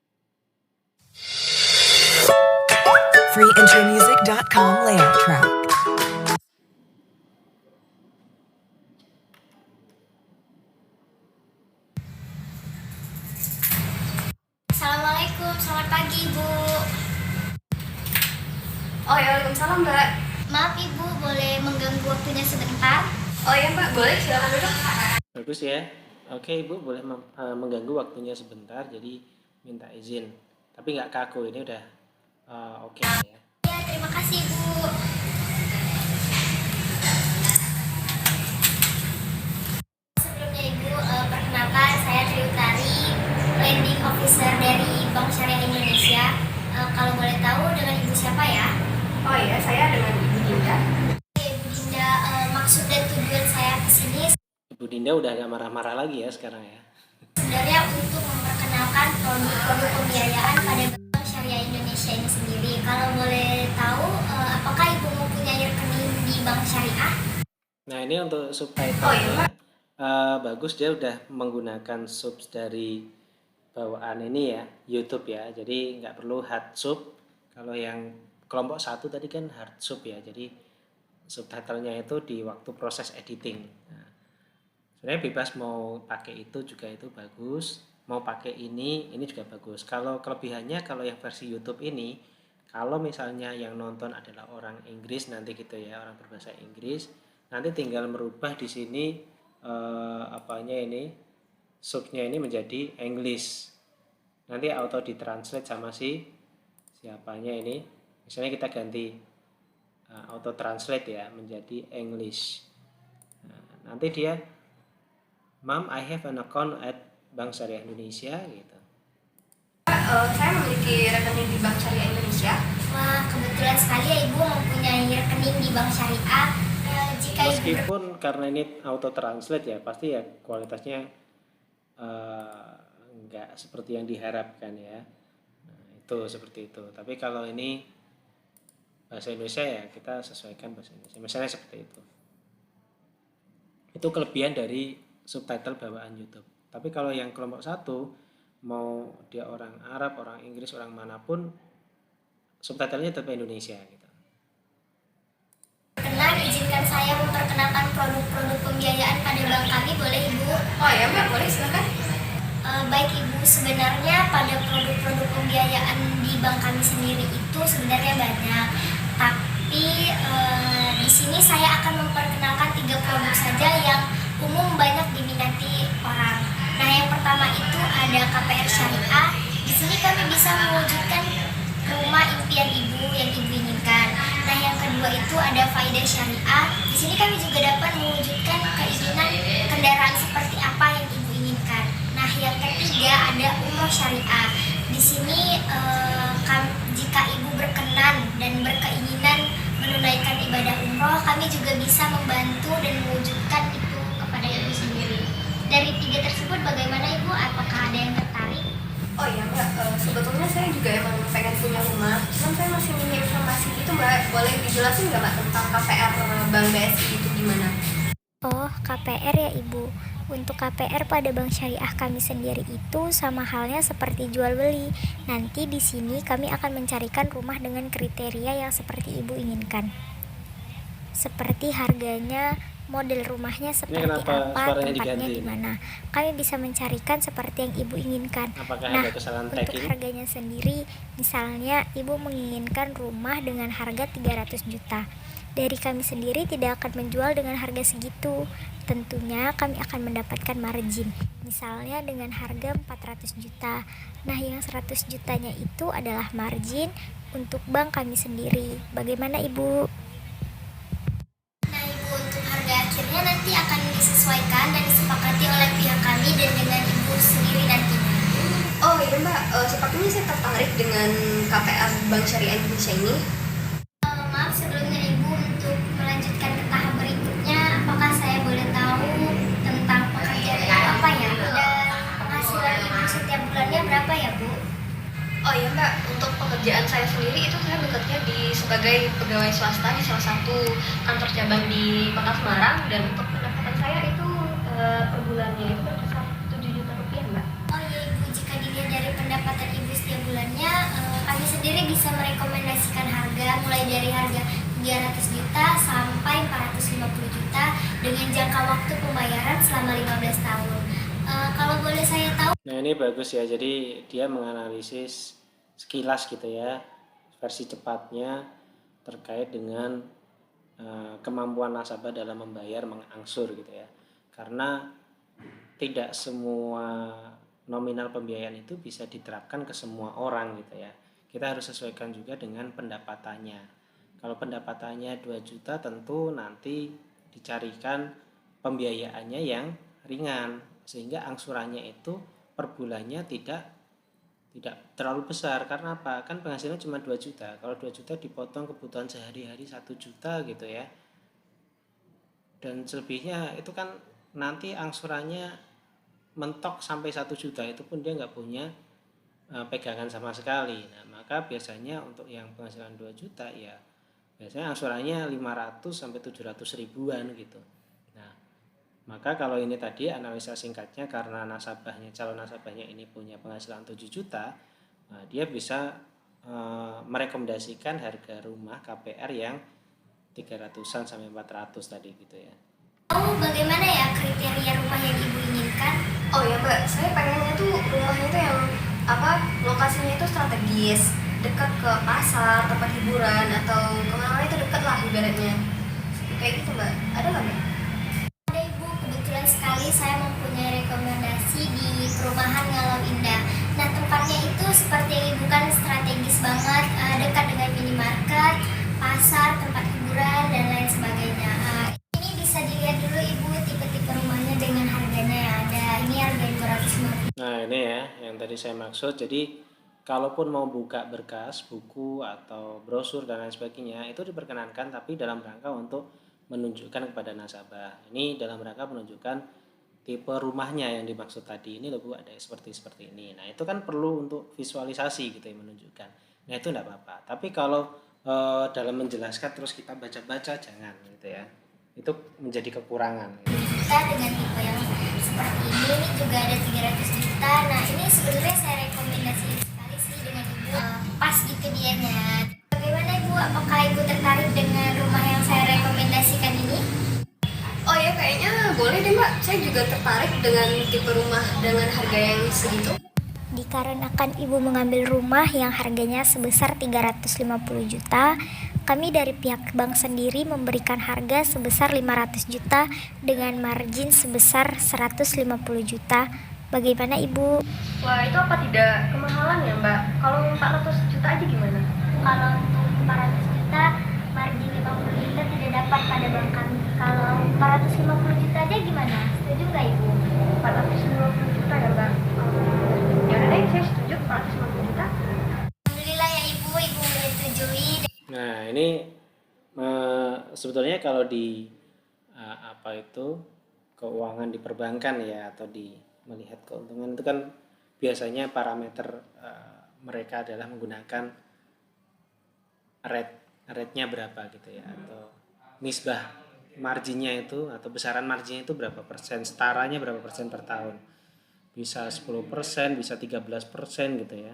freeintromusic.com layout track.
Assalamualaikum, selamat pagi Ibu.
Oh ya, waalaikumsalam Mbak.
Maaf Ibu, boleh mengganggu waktunya sebentar?
Oh ya Mbak, boleh silakan duduk.
Bagus ya. Oke Ibu, boleh mengganggu waktunya sebentar, jadi minta izin. Tapi nggak kaku, ini udah oke ya.
Ya, terima kasih Ibu. Sebelumnya Ibu, perkenalkan saya Triutari, Lending Officer dari Bank Syariah Indonesia. Kalau boleh tahu dengan Ibu siapa ya?
Oh ya, saya dengan Ibu Dinda.
Ibu Dinda, maksud dan tujuan saya kesini
Ibu Dinda udah nggak marah-marah lagi ya sekarang ya.
sebenarnya untuk memperkenalkan produk-produk pembiayaan pada Bank Syariah Indonesia ini sendiri. Kalau boleh tahu, apakah Ibu mempunyai rekening di Bank Syariah?
Nah ini untuk subtitle.
Oh iya, Pak.
Bagus, dia udah menggunakan subs dari bawaan ini ya, YouTube ya. Jadi nggak perlu hard sub. Kalau yang kelompok 1 tadi kan hard sub ya. Jadi subtitlenya itu di waktu proses editing. Nah, sebenarnya bebas mau pakai itu juga itu bagus. Mau pakai ini juga bagus. Kalau kelebihannya kalau yang versi YouTube ini, kalau misalnya yang nonton adalah orang Inggris nanti gitu ya, orang berbahasa Inggris, nanti tinggal merubah di sini subnya ini menjadi English. Nanti auto ditranslate sama siapanya ini. Misalnya kita ganti auto translate ya menjadi English. Nah, nanti dia, Mom, I have an account at Bank Syariah Indonesia gitu.
Saya memiliki rekening di Bank Syariah Indonesia.
Wah, kebetulan sekali ya Ibu mempunyai rekening di Bank Syariah. Jika Ibu
Meskipun karena ini auto translate ya, pasti ya kualitasnya nggak seperti yang diharapkan ya. Nah, itu seperti itu. Tapi kalau ini bahasa Indonesia ya kita sesuaikan bahasa Indonesia. Misalnya seperti itu. Itu kelebihan dari subtitle bawaan YouTube. Tapi kalau yang kelompok 1, mau dia orang Arab, orang Inggris, orang manapun, subtitlenya tetap Indonesia gitu.
berkenan, izinkan saya memperkenalkan produk-produk pembiayaan pada bank kami, boleh Ibu?
Oh ya Mbak, boleh silakan.
Baik Ibu, sebenarnya pada produk-produk pembiayaan di bank kami sendiri itu sebenarnya banyak. Tapi di sini saya akan memperkenalkan 3 produk saja yang umum banyak diminati orang. Nah, yang pertama itu ada KPR Syariah. Di sini kami bisa mewujudkan rumah impian Ibu yang Ibu inginkan. Nah, yang kedua itu ada Faidah Syariah. Di sini kami juga dapat mewujudkan keinginan kendaraan seperti apa yang Ibu inginkan. Nah, yang ketiga ada Umroh Syariah. Di sini jika Ibu berkenan dan berkeinginan menunaikan ibadah umroh, kami juga bisa membantu dan mewujudkan itu kepada Ibu sendiri. Dari 3 tersebut bagaimana Ibu? Apakah ada yang tertarik?
Oh iya Mbak, sebetulnya saya juga emang pengen punya rumah. Cuman saya masih minim informasi gitu Mbak. Boleh dijelasin nggak Mbak tentang KPR Bank BSI itu gimana?
Oh, KPR ya Ibu. Untuk KPR pada Bank Syariah kami sendiri itu sama halnya seperti jual beli. Nanti di sini kami akan mencarikan rumah dengan kriteria yang seperti Ibu inginkan. Seperti harganya, model rumahnya seperti apa, tempatnya di mana. Kami bisa mencarikan seperti yang Ibu inginkan.
Apakah
Nah,
ada kesalahan
untuk
tracking?
harganya sendiri, misalnya Ibu menginginkan rumah dengan harga 300 juta. Dari kami sendiri tidak akan menjual dengan harga segitu. Tentunya kami akan mendapatkan margin, misalnya dengan harga 400 juta. Nah, yang 100 jutanya itu adalah margin untuk bank kami sendiri. Bagaimana Ibu? Nah Ibu, untuk harga akhirnya nanti akan disesuaikan dan disepakati oleh pihak kami dan dengan Ibu sendiri nantinya.
Oh iya Mbak, sepertinya saya tertarik dengan KPR Bank Syariah Indonesia ini.
Maaf
Mbak, untuk pekerjaan saya sendiri itu saya bekerja sebagai pegawai swasta di salah satu kantor cabang di Kota Semarang, dan untuk pendapatan saya itu per bulannya itu berkisar 7 juta rupiah, Mbak.
Oh iya Ibu, jika dilihat dari pendapatan Ibu setiap bulannya, kami sendiri bisa merekomendasikan harga mulai dari harga 300 juta sampai 450 juta dengan jangka waktu pembayaran selama 15 tahun. Kalau boleh saya tahu.
Nah ini bagus ya, jadi dia menganalisis sekilas gitu ya, versi cepatnya terkait dengan kemampuan nasabah dalam membayar mengangsur gitu ya. Karena tidak semua nominal pembiayaan itu bisa diterapkan ke semua orang gitu ya. Kita harus sesuaikan juga dengan pendapatannya. Kalau pendapatannya 2 juta tentu nanti dicarikan pembiayaannya yang ringan, sehingga angsurannya itu per bulannya tidak terlalu besar. Karena apa? Kan penghasilannya cuma 2 juta. Kalau 2 juta dipotong kebutuhan sehari-hari 1 juta gitu ya, dan selebihnya itu kan nanti angsurannya mentok sampai 1 juta, itu pun dia nggak punya pegangan sama sekali. Nah maka biasanya untuk yang penghasilan 2 juta ya biasanya angsurannya 500 sampai 700 ribuan gitu. Nah maka kalau ini tadi analisa singkatnya, karena calon nasabahnya ini punya penghasilan 7 juta, dia bisa merekomendasikan harga rumah KPR yang 300-an sampai 400 tadi gitu ya.
Bagaimana ya kriteria rumah yang Ibu inginkan?
Oh ya Mbak, saya pengennya tuh rumahnya tuh yang lokasinya itu strategis, dekat ke pasar, tempat hiburan, atau kemana itu dekat lah ibaratnya. Kayak gitu Mbak, ada nggak Mbak?
Ada Ibu, kebetulan sekali saya mempunyai rekomendasi di perumahan Ngalau Indah. Nah tempatnya itu seperti yang Ibu kan strategis banget, dekat dengan minimarket, pasar, tempat hiburan, dan lain sebagainya. Ini bisa dilihat dulu Ibu tipe-tipe rumahnya dengan harganya yang ada. Ini harga 250.
Nah ini ya yang tadi saya maksud. Jadi kalaupun mau buka berkas, buku atau brosur dan lain sebagainya itu diperkenankan, tapi dalam rangka untuk menunjukkan kepada nasabah. Ini dalam rangka menunjukkan tipe rumahnya yang dimaksud tadi. Ini loh Bu, ada seperti ini. Nah itu kan perlu untuk visualisasi gitu ya, menunjukkan. Nah itu enggak apa-apa. Tapi kalau dalam menjelaskan terus kita baca-baca jangan gitu ya. Itu menjadi kekurangan.
Kita dengan tipe yang seperti ini juga ada 300 juta. Nah ini sebenarnya saya rekomendasikan sekali sih dengan Ibu, pas gitu dianya. Bagaimana Ibu, apakah Ibu tertarik dengan rumah yang saya rekomendasikan ini?
Oh ya kayaknya boleh deh Mbak, saya juga tertarik dengan tipe rumah dengan harga yang segitu.
Dikarenakan Ibu mengambil rumah yang harganya sebesar 350 juta, kami dari pihak bank sendiri memberikan harga sebesar 500 juta dengan margin sebesar 150 juta. Bagaimana Ibu?
Wah itu apa tidak kemahalan ya Mbak? Kalau 400 juta aja gimana?
Kalau untuk 400 juta, margin 50 juta tidak dapat pada bank kami. Kalau 450 juta aja gimana? Setuju nggak Ibu?
450 juta ya Mbak? Ya udah deh, saya setuju 450 juta.
Alhamdulillah ya Ibu menyetujui.
Nah ini sebetulnya kalau di keuangan di perbankan ya, atau di melihat keuntungan itu kan biasanya parameter mereka adalah menggunakan rate-nya berapa gitu ya, atau nisbah marginnya itu atau besaran marginnya itu berapa persen, setaranya berapa persen per tahun, bisa 10%, bisa 13% gitu ya.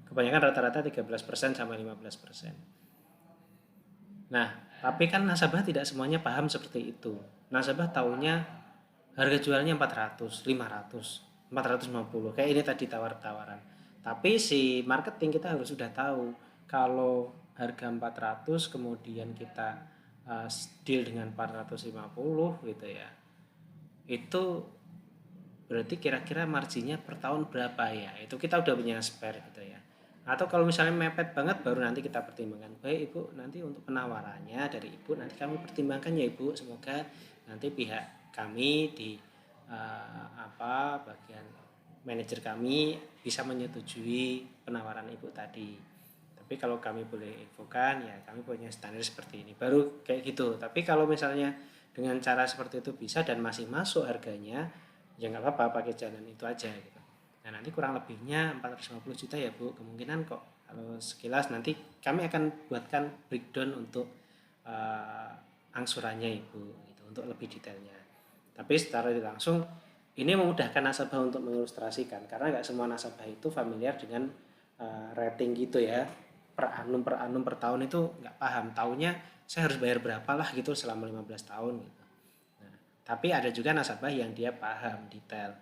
Kebanyakan rata-rata 13% sampai 15%. Nah, tapi kan nasabah tidak semuanya paham seperti itu. Nasabah taunya harga jualnya 400, 500, 450. Kayak ini tadi tawar-tawaran. Tapi si marketing kita harus sudah tahu kalau harga 400 kemudian kita deal dengan 450 gitu ya. Itu berarti kira-kira marginnya per tahun berapa ya? Itu kita udah punya spare gitu ya. Atau kalau misalnya mepet banget baru nanti kita pertimbangkan. Baik Ibu, nanti untuk penawarannya dari Ibu nanti kami pertimbangkan ya Ibu. Semoga nanti pihak kami di bagian manajer kami bisa menyetujui penawaran Ibu tadi. Tapi kalau kami boleh infokan ya kami punya standar seperti ini. Baru kayak gitu. Tapi kalau misalnya dengan cara seperti itu bisa dan masih masuk harganya, ya nggak apa-apa, pakai jalan itu aja gitu. Nah, nanti kurang lebihnya 450 juta ya Bu. Kemungkinan kok kalau sekilas nanti kami akan buatkan breakdown untuk angsurannya Ibu gitu, untuk lebih detailnya. Tapi secara langsung ini memudahkan nasabah untuk mengilustrasikan karena nggak semua nasabah itu familiar dengan rating gitu ya. Per annum per tahun itu nggak paham. Taunya saya harus bayar berapa lah gitu selama 15 tahun gitu. Nah, tapi ada juga nasabah yang dia paham detail.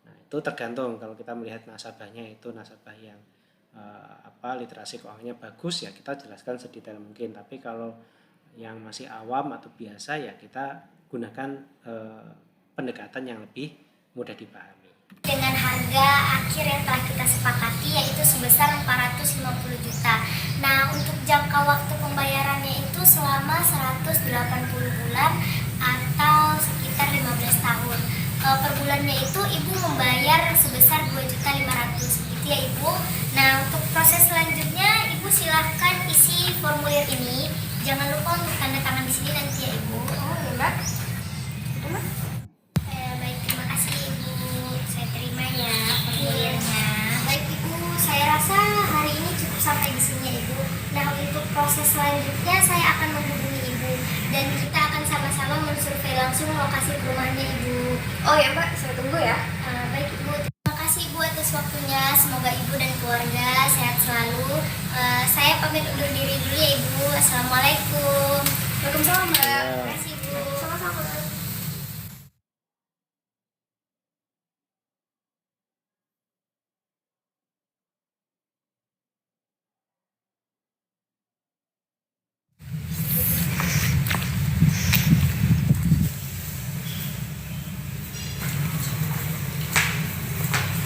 Nah, itu tergantung kalau kita melihat nasabahnya itu nasabah yang literasi keuangannya bagus ya kita jelaskan sedetail mungkin. Tapi kalau yang masih awam atau biasa ya kita gunakan pendekatan yang lebih mudah dipahami.
Dengan harga akhir yang telah kita sepakati yaitu sebesar 450 juta. Nah, untuk jangka waktu pembayarannya itu selama 180 bulan atau sekitar 15 tahun. Per bulannya itu Ibu membayar sebesar 2.500.000 gitu ya Ibu. Nah, untuk proses selanjutnya Ibu silahkan isi formulir ini. Jangan lupa untuk tanda tangan di sini nanti ya Ibu.
Oh ya Mbak.
Baik, terima kasih Ibu. Saya terima ya formulirnya. Baik Ibu, saya rasa hari ini cukup sampai di sini ya Ibu. Nah, untuk proses selanjutnya saya akan menghubungi Ibu dan kita akan sama-sama mensurvei langsung lokasi perumahannya Ibu.
Oh ya Mbak, saya tunggu ya.
Baik Ibu, terima kasih Ibu atas waktunya. Semoga Ibu dan keluarga sehat selalu. Saya pamit undur diri dulu ya Ibu. Assalamualaikum.
Waalaikumsalam Mbak.
Terima kasih Ibu.
Sama-sama.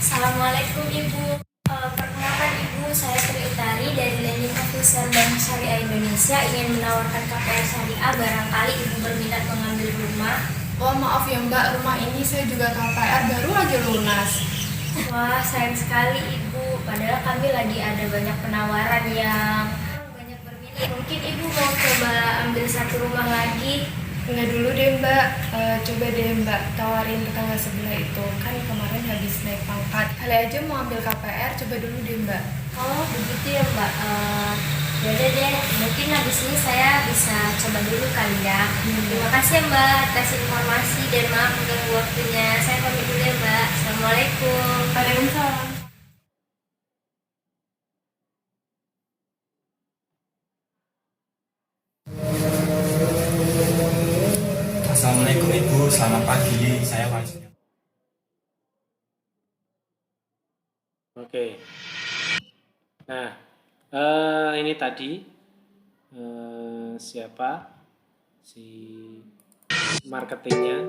Assalamualaikum Ibu. Perkenalkan Ibu, saya Tri Utari dari Lending Officer Bank Syariah Indonesia ingin menawarkan KPR Syariah. Barangkali Ibu berminat mengambil rumah.
Oh maaf ya Mbak, rumah ini saya juga KPR baru aja lunas.
Wah, sayang sekali Ibu. Padahal kami lagi ada banyak penawaran yang banyak berminat. Mungkin Ibu mau coba ambil satu rumah lagi.
Enggak dulu deh Mbak, coba deh Mbak tawarin tetangga sebelah itu. Kan kemarin habis naik pangkat. Kali aja mau ambil KPR, coba dulu deh Mbak.
Oh begitu ya Mbak. Yaudah deh, mungkin habis ini saya bisa coba dulu kali ya. Terima kasih ya Mbak atas informasi dan maaf mengganggu waktunya. Saya pamit dulu ya Mbak. Assalamualaikum.
Waalaikumsalam.
Assalamualaikum Ibu, selamat pagi. Saya Wajib.
Oke. Nah, ini tadi siapa si marketingnya?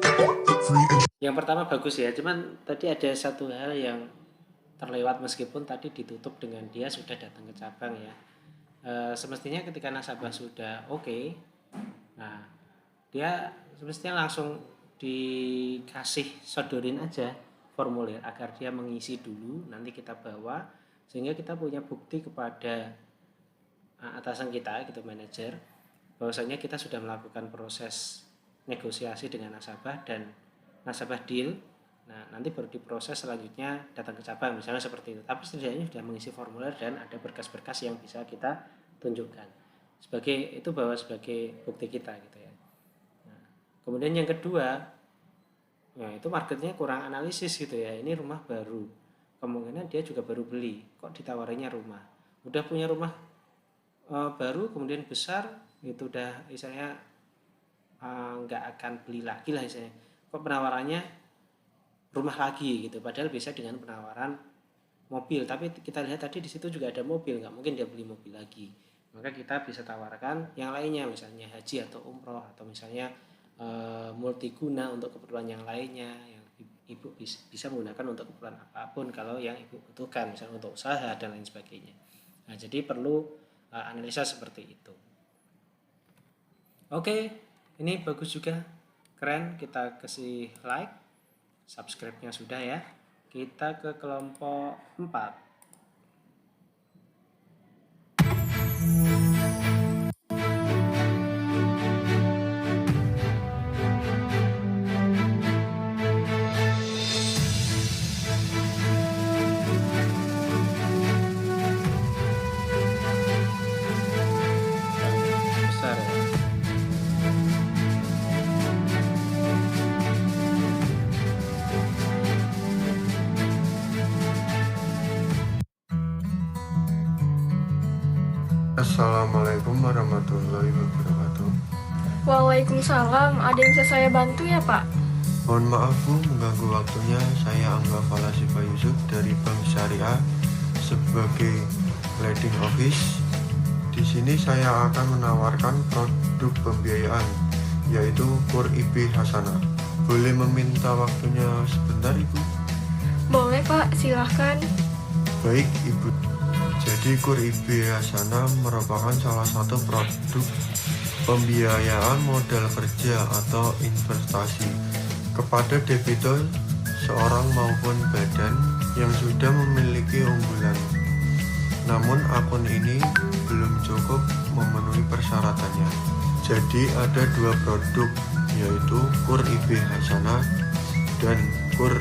Yang pertama bagus ya, cuman tadi ada satu hal yang terlewat meskipun tadi ditutup dengan dia sudah datang ke cabang ya. Semestinya ketika nasabah sudah oke, nah dia semestinya langsung dikasih sodorin aja formulir agar dia mengisi dulu, nanti kita bawa sehingga kita punya bukti kepada atasan kita gitu, manajer, bahwasanya kita sudah melakukan proses negosiasi dengan nasabah dan nasabah deal. Nah, nanti baru diproses selanjutnya datang ke cabang misalnya seperti itu. Tapi setidaknya sudah mengisi formulir dan ada berkas-berkas yang bisa kita tunjukkan. Sebagai itu bahwa sebagai bukti kita gitu ya. Kemudian yang kedua, ya itu marketnya kurang analisis gitu ya. Ini rumah baru, kemungkinan dia juga baru beli, kok ditawarinya rumah. Udah punya rumah baru, kemudian besar, itu udah misalnya nggak akan beli lagi lah misalnya. Kok penawarannya rumah lagi gitu, padahal bisa dengan penawaran mobil. Tapi kita lihat tadi di situ juga ada mobil, nggak mungkin dia beli mobil lagi. Maka kita bisa tawarkan yang lainnya, misalnya haji atau umroh atau misalnya multiguna untuk keperluan yang lainnya yang ibu bisa menggunakan untuk keperluan apapun kalau yang ibu butuhkan, misalnya untuk usaha dan lain sebagainya. Nah, jadi perlu analisa seperti itu. Oke, ini bagus juga, keren. Kita kasih like, subscribe-nya sudah ya. Kita ke kelompok 4.
warahmatullahi wabarakatuh.
Waalaikumsalam. Ada yang bisa saya bantu ya, Pak?
Mohon maaf Bu, mengganggu waktunya. Saya Angga Falasifa Yusuf dari Bank Syariah sebagai leading office. Di sini saya akan menawarkan produk pembiayaan yaitu KUR IB Hasanah. Boleh meminta waktunya sebentar Ibu?
Boleh, Pak. Silahkan.
Baik Ibu. Jadi KUR IB Hasanah merupakan salah satu produk pembiayaan modal kerja atau investasi kepada debitur seorang maupun badan yang sudah memiliki unggulan. Namun akun ini belum cukup memenuhi persyaratannya. Jadi ada dua produk yaitu KUR IB Hasanah dan KUR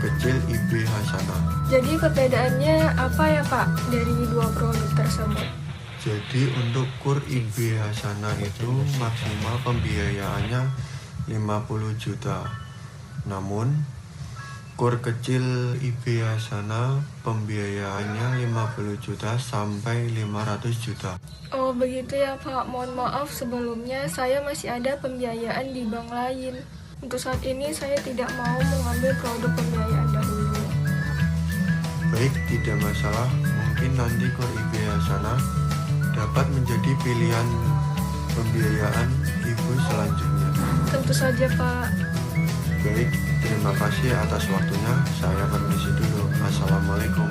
kecil IB Hasanah.
Jadi perbedaannya apa ya, Pak, dari dua produk tersebut?
Jadi untuk KUR IB Hasanah itu maksimal pembiayaannya 50 juta. Namun KUR kecil IB Hasanah pembiayaannya 50 juta sampai 500 juta.
Oh begitu ya, Pak. Mohon maaf sebelumnya saya masih ada pembiayaan di bank lain. Untuk saat ini saya tidak mau mengambil produk pembiayaan dahulu.
Baik, tidak masalah. Mungkin nanti KUR IB Hasanah dapat menjadi pilihan pembiayaan Ibu selanjutnya.
Tentu saja, Pak.
Baik, terima kasih atas waktunya. Saya permisi dulu. Assalamualaikum.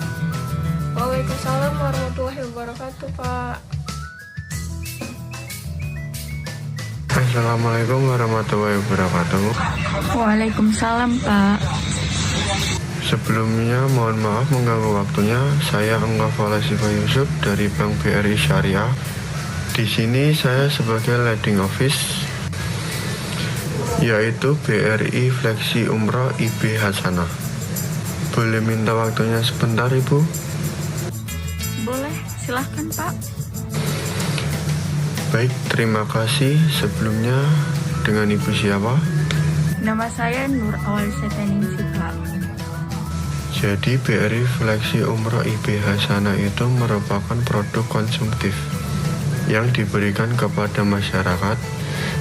Waalaikumsalam warahmatullahi wabarakatuh, Pak.
Assalamualaikum warahmatullahi wabarakatuh.
Waalaikumsalam, Pak.
Sebelumnya mohon maaf mengganggu waktunya. Saya Angga Falasifa Yusuf dari Bank BRI Syariah. Di sini saya sebagai leading office yaitu BRI Fleksi Umroh IB Hasanah. Boleh minta waktunya sebentar Ibu?
Boleh, silahkan, Pak.
Baik, terima kasih. Sebelumnya dengan Ibu siapa?
Nama saya Nur Awal Seteningsi, Pak.
Jadi BRI Fleksi Umroh IB Hasanah itu merupakan produk konsumtif yang diberikan kepada masyarakat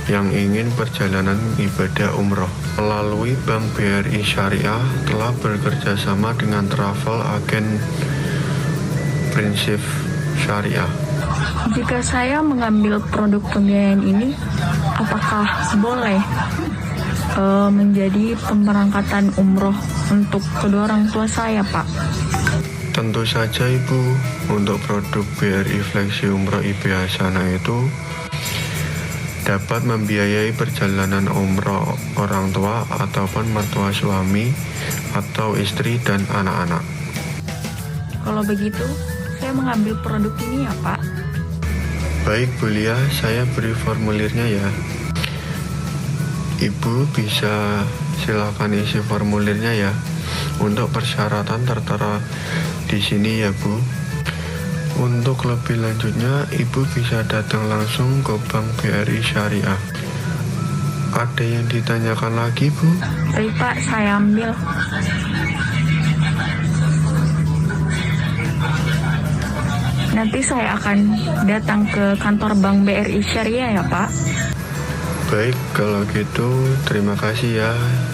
yang ingin perjalanan ibadah umroh. Melalui Bank BRI Syariah telah bekerja sama dengan travel agen Prinsip Syariah.
Jika saya mengambil produk pembiayaan ini, apakah boleh menjadi pemberangkatan umroh untuk kedua orang tua saya, Pak?
Tentu saja Ibu, untuk produk BRI Fleksi Umroh IB Hasanah itu dapat membiayai perjalanan umroh orang tua ataupun mertua suami atau istri dan anak-anak.
Kalau begitu, saya mengambil produk ini ya, Pak.
Baik Bu Lia, saya beri formulirnya ya. Ibu bisa silakan isi formulirnya ya. Untuk persyaratan tertera di sini ya Bu. Untuk lebih lanjutnya, Ibu bisa datang langsung ke Bank BRI Syariah. Ada yang ditanyakan lagi Bu?
Baik Pak, saya ambil. Nanti saya akan datang ke kantor Bank BRI Syariah ya Pak.
Baik, kalau gitu terima kasih ya.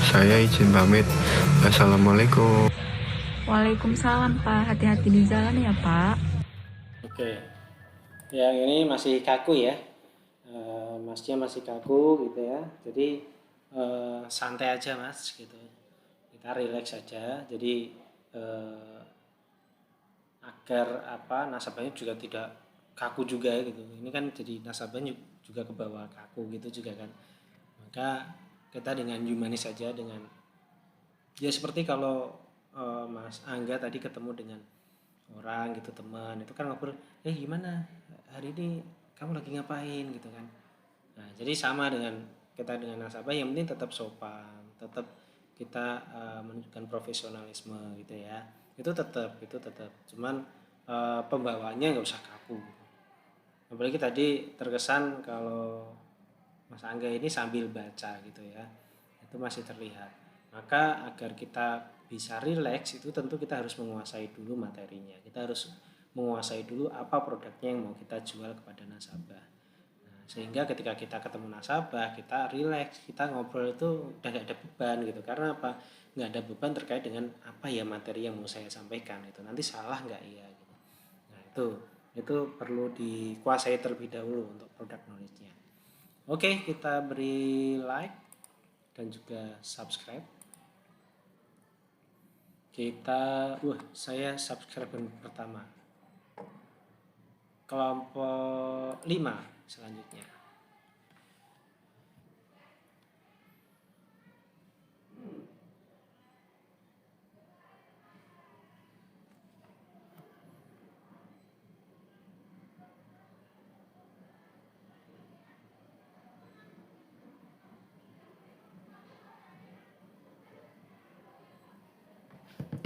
Saya izin pamit. Assalamualaikum.
Waalaikumsalam Pak, hati-hati di jalan ya Pak.
Oke, yang ini masih kaku ya, masnya masih kaku gitu ya. Jadi santai aja mas gitu, kita relax aja. Jadi agar nasabahnya juga tidak kaku juga gitu. Ini kan jadi nasabahnya juga ke bawah kaku gitu juga kan. Maka kita dengan humanis saja, dengan ya seperti kalau Mas Angga tadi ketemu dengan orang gitu, teman itu kan ngobrol, gimana hari ini kamu lagi ngapain gitu kan. Nah jadi sama dengan kita dengan nasabah, yang penting tetap sopan, tetap kita menunjukkan profesionalisme gitu ya. Itu tetap cuman pembawaannya nggak usah kaku gitu. Apalagi tadi terkesan kalau Mas Angga ini sambil baca gitu ya, itu masih terlihat. Maka agar kita bisa rileks itu tentu kita harus menguasai dulu materinya. Kita harus menguasai dulu apa produknya yang mau kita jual kepada nasabah. Sehingga ketika kita ketemu nasabah, kita rileks, kita ngobrol itu udah gak ada beban gitu. Karena apa? Nggak ada beban terkait dengan apa ya materi yang mau saya sampaikan itu. Nanti salah nggak ya gitu. Nah itu perlu dikuasai terlebih dahulu untuk product knowledge-nya. Oke, kita beri like dan juga subscribe. Saya subscribe pertama. Kelompok 5 selanjutnya.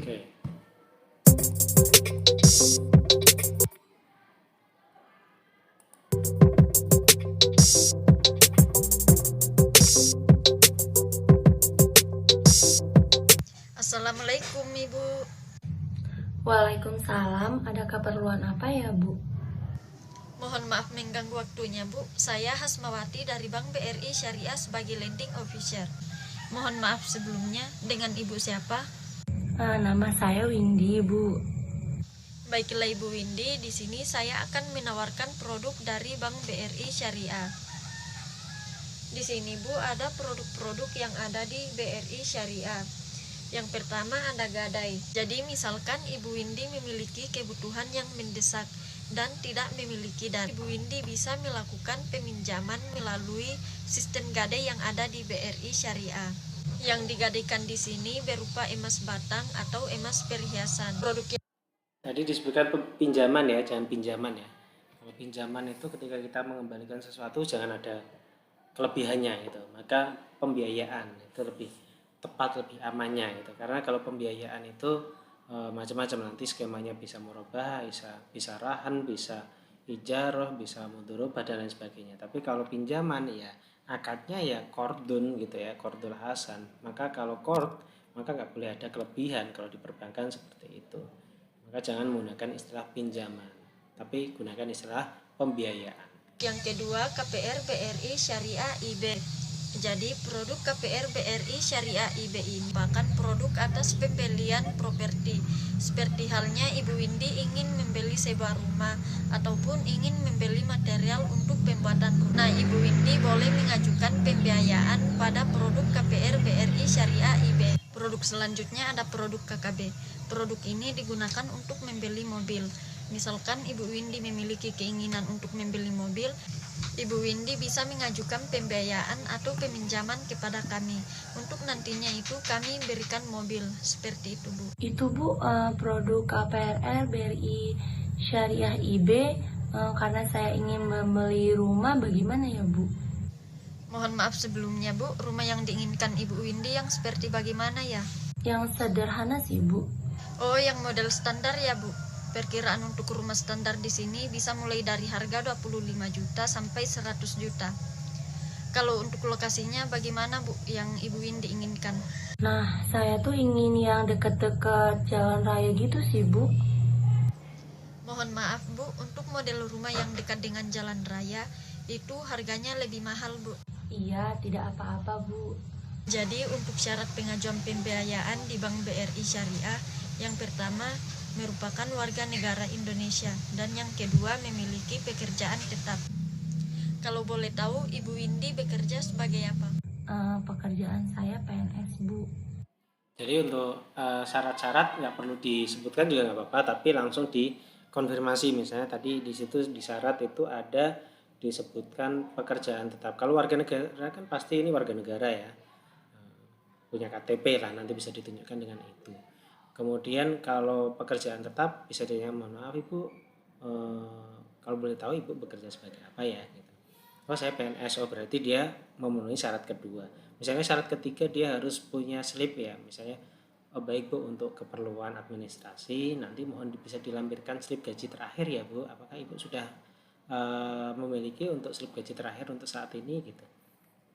Oke.
Assalamualaikum Ibu.
Waalaikumsalam, ada keperluan apa ya Bu?
Mohon maaf mengganggu waktunya Bu. Saya Hasmawati dari Bank BRI Syariah sebagai lending officer. Mohon maaf sebelumnya, dengan Ibu siapa?
Nama saya Windy Bu.
Baiklah Ibu Windy, di sini saya akan menawarkan produk dari Bank BRI Syariah. Di sini Bu ada produk-produk yang ada di BRI Syariah. Yang pertama ada gadai. Jadi misalkan Ibu Windy memiliki kebutuhan yang mendesak dan tidak memiliki dana, Ibu Windy bisa melakukan peminjaman melalui sistem gadai yang ada di BRI Syariah. Yang digadaikan di sini berupa emas batang atau emas perhiasan.
Tadi disebutkan pinjaman ya, jangan pinjaman ya. Kalau pinjaman itu ketika kita mengembalikan sesuatu jangan ada kelebihannya gitu. Maka pembiayaan itu lebih tepat, lebih amannya gitu. Karena kalau pembiayaan itu macam-macam, nanti skemanya bisa murabah, bisa rahan, bisa ijarah, bisa mudharabah dan lain sebagainya. Tapi kalau pinjaman ya akadnya ya kordun gitu ya, kordul hasan. Maka kalau maka nggak boleh ada kelebihan kalau di perbankan seperti itu. Maka jangan menggunakan istilah pinjaman, tapi gunakan istilah pembiayaan.
Yang kedua, KPR BRI Syariah IB. Jadi produk KPR BRI Syariah IB ini merupakan produk atas pembelian properti. Seperti halnya Ibu Windy ingin membeli sebuah rumah ataupun ingin membeli material untuk pembuatan rumah. Nah, Ibu Windy boleh mengajukan pembiayaan pada produk KPR BRI Syariah IB. Produk selanjutnya ada produk KKB. Produk ini digunakan untuk membeli mobil. Misalkan Ibu Windy memiliki keinginan untuk membeli mobil, Ibu Windy bisa mengajukan pembiayaan atau peminjaman kepada kami. Untuk nantinya itu kami berikan mobil, seperti itu Bu.
Itu Bu, produk KPR BRI Syariah IB, karena saya ingin membeli rumah, bagaimana ya Bu?
Mohon maaf sebelumnya Bu, rumah yang diinginkan Ibu Windy yang seperti bagaimana ya?
Yang sederhana sih Bu.
Oh, yang model standar ya Bu. Perkiraan untuk rumah standar di sini bisa mulai dari harga 25 juta sampai 100 juta. Kalau untuk lokasinya bagaimana Bu yang Ibu Windy inginkan?
Nah, saya tuh ingin yang dekat-dekat jalan raya gitu sih Bu.
Mohon maaf Bu, untuk model rumah yang dekat dengan jalan raya itu harganya lebih mahal Bu.
Iya, tidak apa-apa Bu.
Jadi untuk syarat pengajuan pembiayaan di Bank BRI Syariah, yang pertama merupakan warga negara Indonesia dan yang kedua memiliki pekerjaan tetap. Kalau boleh tahu Ibu Windy bekerja sebagai apa?
Pekerjaan saya PNS Bu.
Jadi untuk syarat-syarat nggak perlu disebutkan juga nggak apa-apa, tapi langsung dikonfirmasi. Misalnya tadi di situ di syarat itu ada disebutkan pekerjaan tetap. Kalau warga negara kan pasti ini warga negara ya, punya KTP lah, nanti bisa ditunjukkan dengan itu. Kemudian kalau pekerjaan tetap bisa mohon maaf Ibu, kalau boleh tahu Ibu bekerja sebagai apa ya gitu. Oh saya PNS, oh berarti dia memenuhi syarat kedua. Misalnya syarat ketiga dia harus punya slip ya, misalnya oh baik Bu untuk keperluan administrasi nanti mohon bisa dilampirkan slip gaji terakhir ya Bu. Apakah Ibu sudah memiliki untuk slip gaji terakhir untuk saat ini gitu.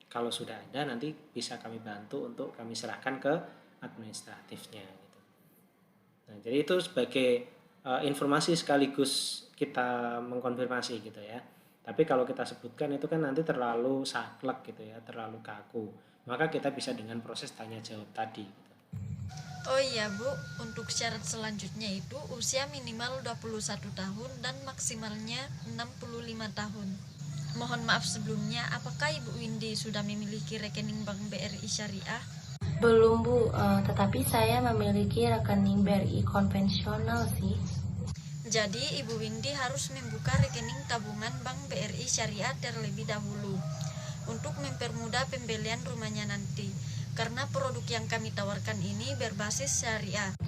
Kalau sudah ada nanti bisa kami bantu untuk kami serahkan ke administratifnya gitu. Nah, jadi itu sebagai informasi sekaligus kita mengkonfirmasi gitu ya. Tapi kalau kita sebutkan itu kan nanti terlalu saklek gitu ya, terlalu kaku. Maka kita bisa dengan proses tanya jawab tadi.
Oh iya Bu, untuk syarat selanjutnya itu usia minimal 21 tahun dan maksimalnya 65 tahun. Mohon maaf sebelumnya, apakah Ibu Windy sudah memiliki rekening Bank BRI Syariah?
Belum Bu, tetapi saya memiliki rekening BRI konvensional sih.
Jadi Ibu Windy harus membuka rekening tabungan Bank BRI Syariah terlebih dahulu untuk mempermudah pembelian rumahnya nanti, karena produk yang kami tawarkan ini berbasis syariah.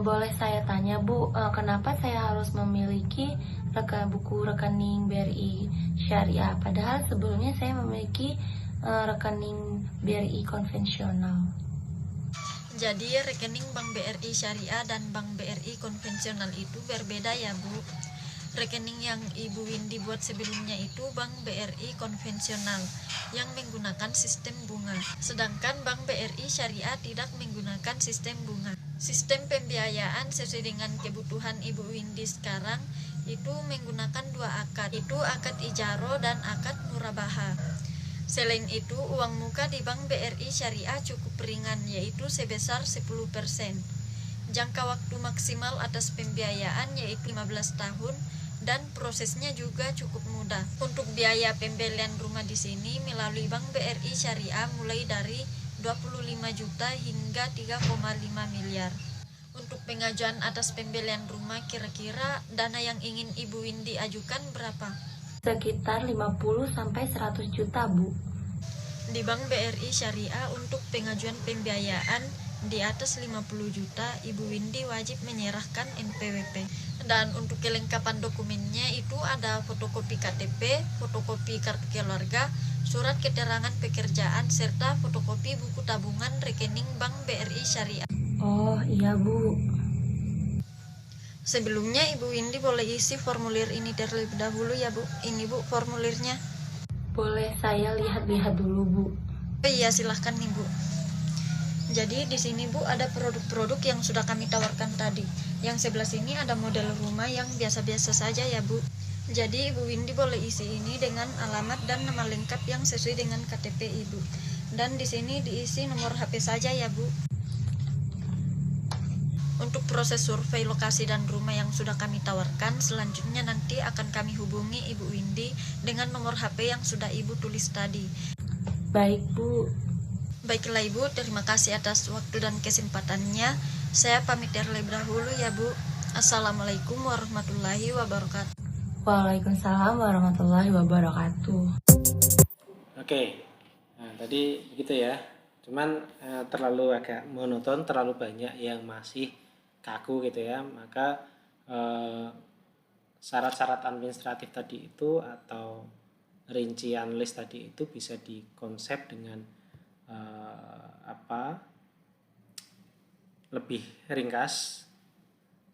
Boleh saya tanya Bu, kenapa saya harus memiliki buku rekening BRI Syariah, padahal sebelumnya saya memiliki rekening BRI konvensional?
Jadi rekening Bank BRI Syariah dan Bank BRI konvensional itu berbeda ya Bu. Rekening yang Ibu Windy buat sebelumnya itu Bank BRI konvensional yang menggunakan sistem bunga. Sedangkan Bank BRI Syariah tidak menggunakan sistem bunga. Sistem pembiayaan sesuai dengan kebutuhan Ibu Windy sekarang itu menggunakan 2 akad, itu akad ijaro dan akad murabaha. Selain itu, uang muka di Bank BRI Syariah cukup ringan, yaitu sebesar 10%. Jangka waktu maksimal atas pembiayaan yaitu 15 tahun dan prosesnya juga cukup mudah. Untuk biaya pembelian rumah di sini melalui Bank BRI Syariah mulai dari 25 juta hingga 3,5 miliar. Untuk pengajuan atas pembelian rumah, kira-kira dana yang ingin Ibu Windy ajukan berapa?
Sekitar 50 sampai 100 juta Bu.
Di Bank BRI Syariah untuk pengajuan pembiayaan di atas 50 juta, Ibu Windy wajib menyerahkan NPWP. Dan untuk kelengkapan dokumennya itu ada fotokopi KTP, fotokopi kartu keluarga, surat keterangan pekerjaan, serta fotokopi buku tabungan rekening Bank BRI Syariah.
Oh iya Bu.
Sebelumnya Ibu Windy boleh isi formulir ini terlebih dahulu ya Bu. Ini Bu formulirnya.
Boleh saya lihat-lihat dulu Bu.
Oh iya silahkan nih Bu. Jadi di sini Bu ada produk-produk yang sudah kami tawarkan tadi. Yang sebelah sini ada model rumah yang biasa-biasa saja ya Bu. Jadi Ibu Windy boleh isi ini dengan alamat dan nama lengkap yang sesuai dengan KTP Ibu. Dan di sini diisi nomor HP saja ya Bu. Untuk proses survei lokasi dan rumah yang sudah kami tawarkan, selanjutnya nanti akan kami hubungi Ibu Windy dengan nomor HP yang sudah Ibu tulis tadi.
Baik Bu.
Baiklah Ibu, terima kasih atas waktu dan kesempatannya. Saya pamit terlebih dahulu ya Bu. Assalamualaikum warahmatullahi wabarakatuh.
Waalaikumsalam warahmatullahi wabarakatuh.
Oke, nah tadi begitu ya. Cuman terlalu agak monoton, terlalu banyak yang masih kaku gitu ya. Maka syarat-syarat administratif tadi itu atau rincian list tadi itu bisa dikonsep dengan lebih ringkas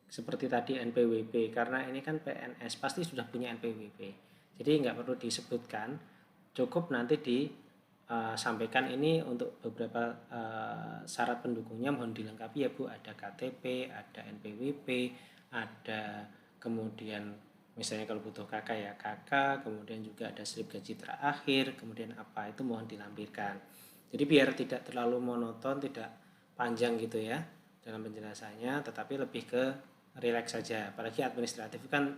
seperti tadi NPWP, karena ini kan PNS pasti sudah punya NPWP, jadi nggak perlu disebutkan, cukup nanti disampaikan ini untuk beberapa syarat pendukungnya mohon dilengkapi ya Bu, ada KTP, ada NPWP, ada kemudian misalnya kalau butuh KK ya KK, kemudian juga ada slip gaji terakhir, kemudian apa itu mohon dilampirkan. Jadi biar tidak terlalu monoton, tidak panjang gitu ya dalam penjelasannya, tetapi lebih ke rileks saja. Apalagi administratif kan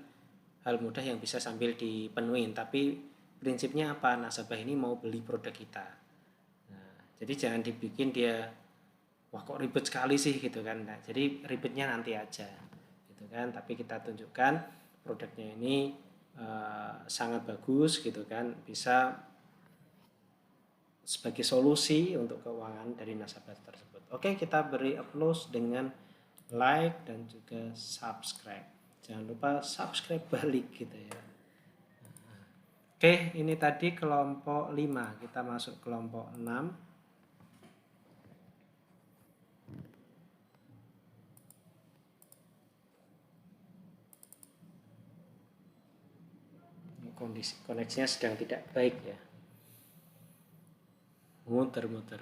hal mudah yang bisa sambil dipenuhin, tapi prinsipnya apa? Nasabah ini mau beli produk kita. Nah, jadi jangan dibikin dia wah kok ribet sekali sih gitu kan. Nah, jadi ribetnya nanti aja gitu kan, tapi kita tunjukkan produknya ini sangat bagus gitu kan, bisa sebagai solusi untuk keuangan dari nasabah tersebut. Oke, kita beri applause dengan like dan juga subscribe. Jangan lupa subscribe balik gitu ya. Oke, ini tadi kelompok 5. Kita masuk kelompok 6. Kondisi koneksinya sedang tidak baik ya. Muter-muter.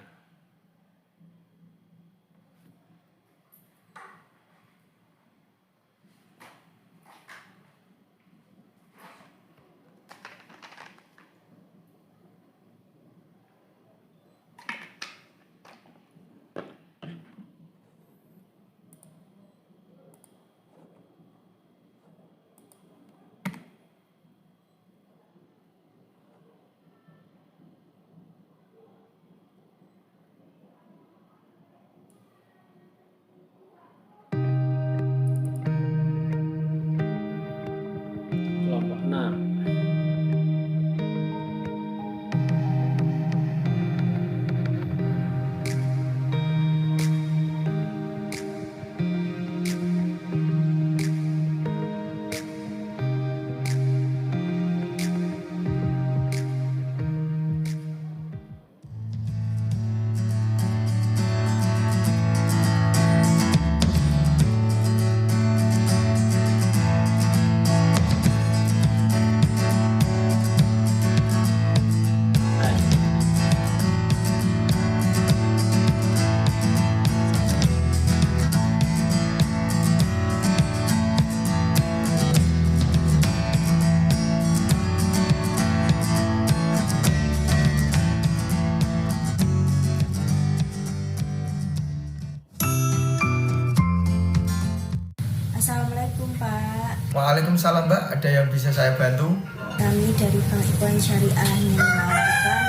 Waalaikumsalam Mbak, ada yang bisa saya bantu?
Kami dari Bank Iklan Syariah ingin menawarkan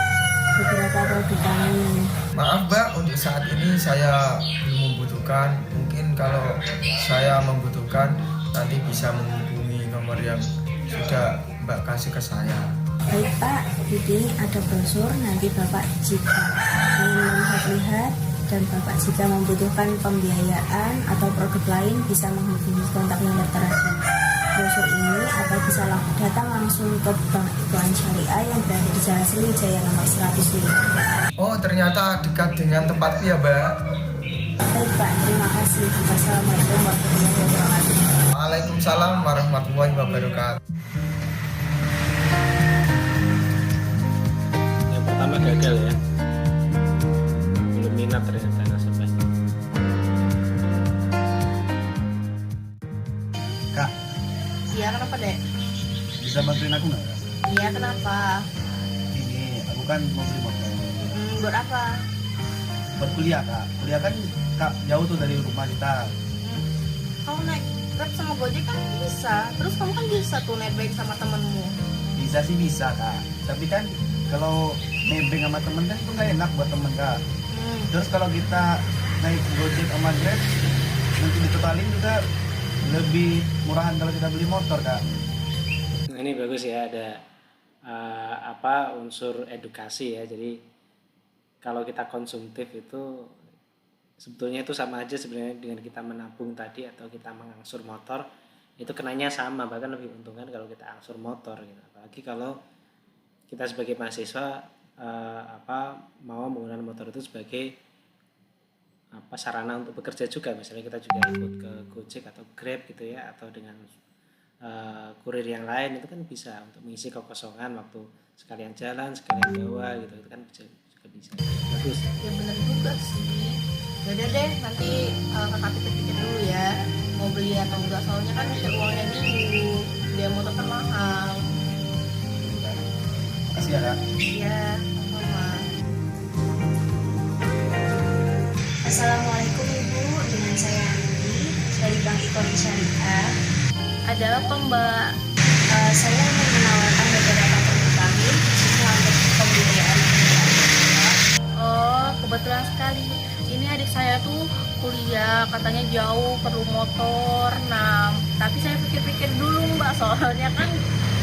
beberapa produk kami.
Maaf Mbak, untuk saat ini saya belum membutuhkan. Mungkin kalau saya membutuhkan nanti bisa menghubungi nomor yang sudah Mbak kasih ke saya.
Baik Pak, ini ada brosur, nanti Bapak jika ingin melihat-lihat dan Bapak jika membutuhkan pembiayaan atau produk lain bisa menghubungi kontak yang tertera. Brosur ini atau bisa datang langsung ke Bank Iklan Syariah yang berada di Jalan Sriwijaya nomor 105.
Oh, ternyata dekat dengan tempatku ya Mbak.
Baik Pak, terima kasih. Wassalamualaikum warahmatullahi wabarakatuh.
Waalaikumsalam warahmatullahi wabarakatuh.
Yang pertama gagal ya, belum minat ternyata nasabahnya.
Kak,
Iya, kenapa dek?
bisa bantuin aku nggak?
Iya, kenapa?
Ini aku kan mau beli motor.
Buat apa?
Buat kuliah kak. Kuliah kan kak jauh tuh dari rumah kita.
Kamu naik Grab sama Gojek kan bisa. Terus kamu kan bisa tuh nebeng sama temenmu.
Bisa sih bisa kak. Tapi kan kalau nebeng sama temen kan itu nggak enak buat temen kak. Terus kalau kita naik Gojek sama Grab nanti ditotalin juga lebih murahan kalau kita beli motor kak.
Nah, ini bagus ya, ada unsur edukasi ya. Jadi kalau kita konsumtif itu sebetulnya itu sama aja sebenarnya dengan kita menabung tadi atau kita mengangsur motor, itu kenanya sama, bahkan lebih untungkan kalau kita angsur motor gitu. Apalagi kalau kita sebagai mahasiswa mau menggunakan motor itu sebagai sarana untuk bekerja juga. Misalnya kita juga ikut ke Gojek atau Grab gitu ya, atau dengan kurir yang lain, itu kan bisa untuk mengisi kekosongan waktu sekalian jalan, sekalian bawa gitu, itu kan juga bisa. Bagus.
Ya bener juga sih. Yaudah deh, nanti kakak pikir-pikir dulu ya mau beli atau enggak, soalnya kan mikir uangnya dulu, dia motor kan mahal.
Makasih ya kak.
Iya, sama.
Assalamualaikum Ibu, dengan saya Andi dari Bank Iklan Syariah.
Ada apa Mbak?
Saya ingin menawarkan beberapa produk kami khususnya untuk pembiayaan.
Oh, kebetulan sekali. Ini adik saya tuh kuliah, katanya jauh, perlu motor. Nah, tapi saya pikir-pikir dulu Mbak, soalnya kan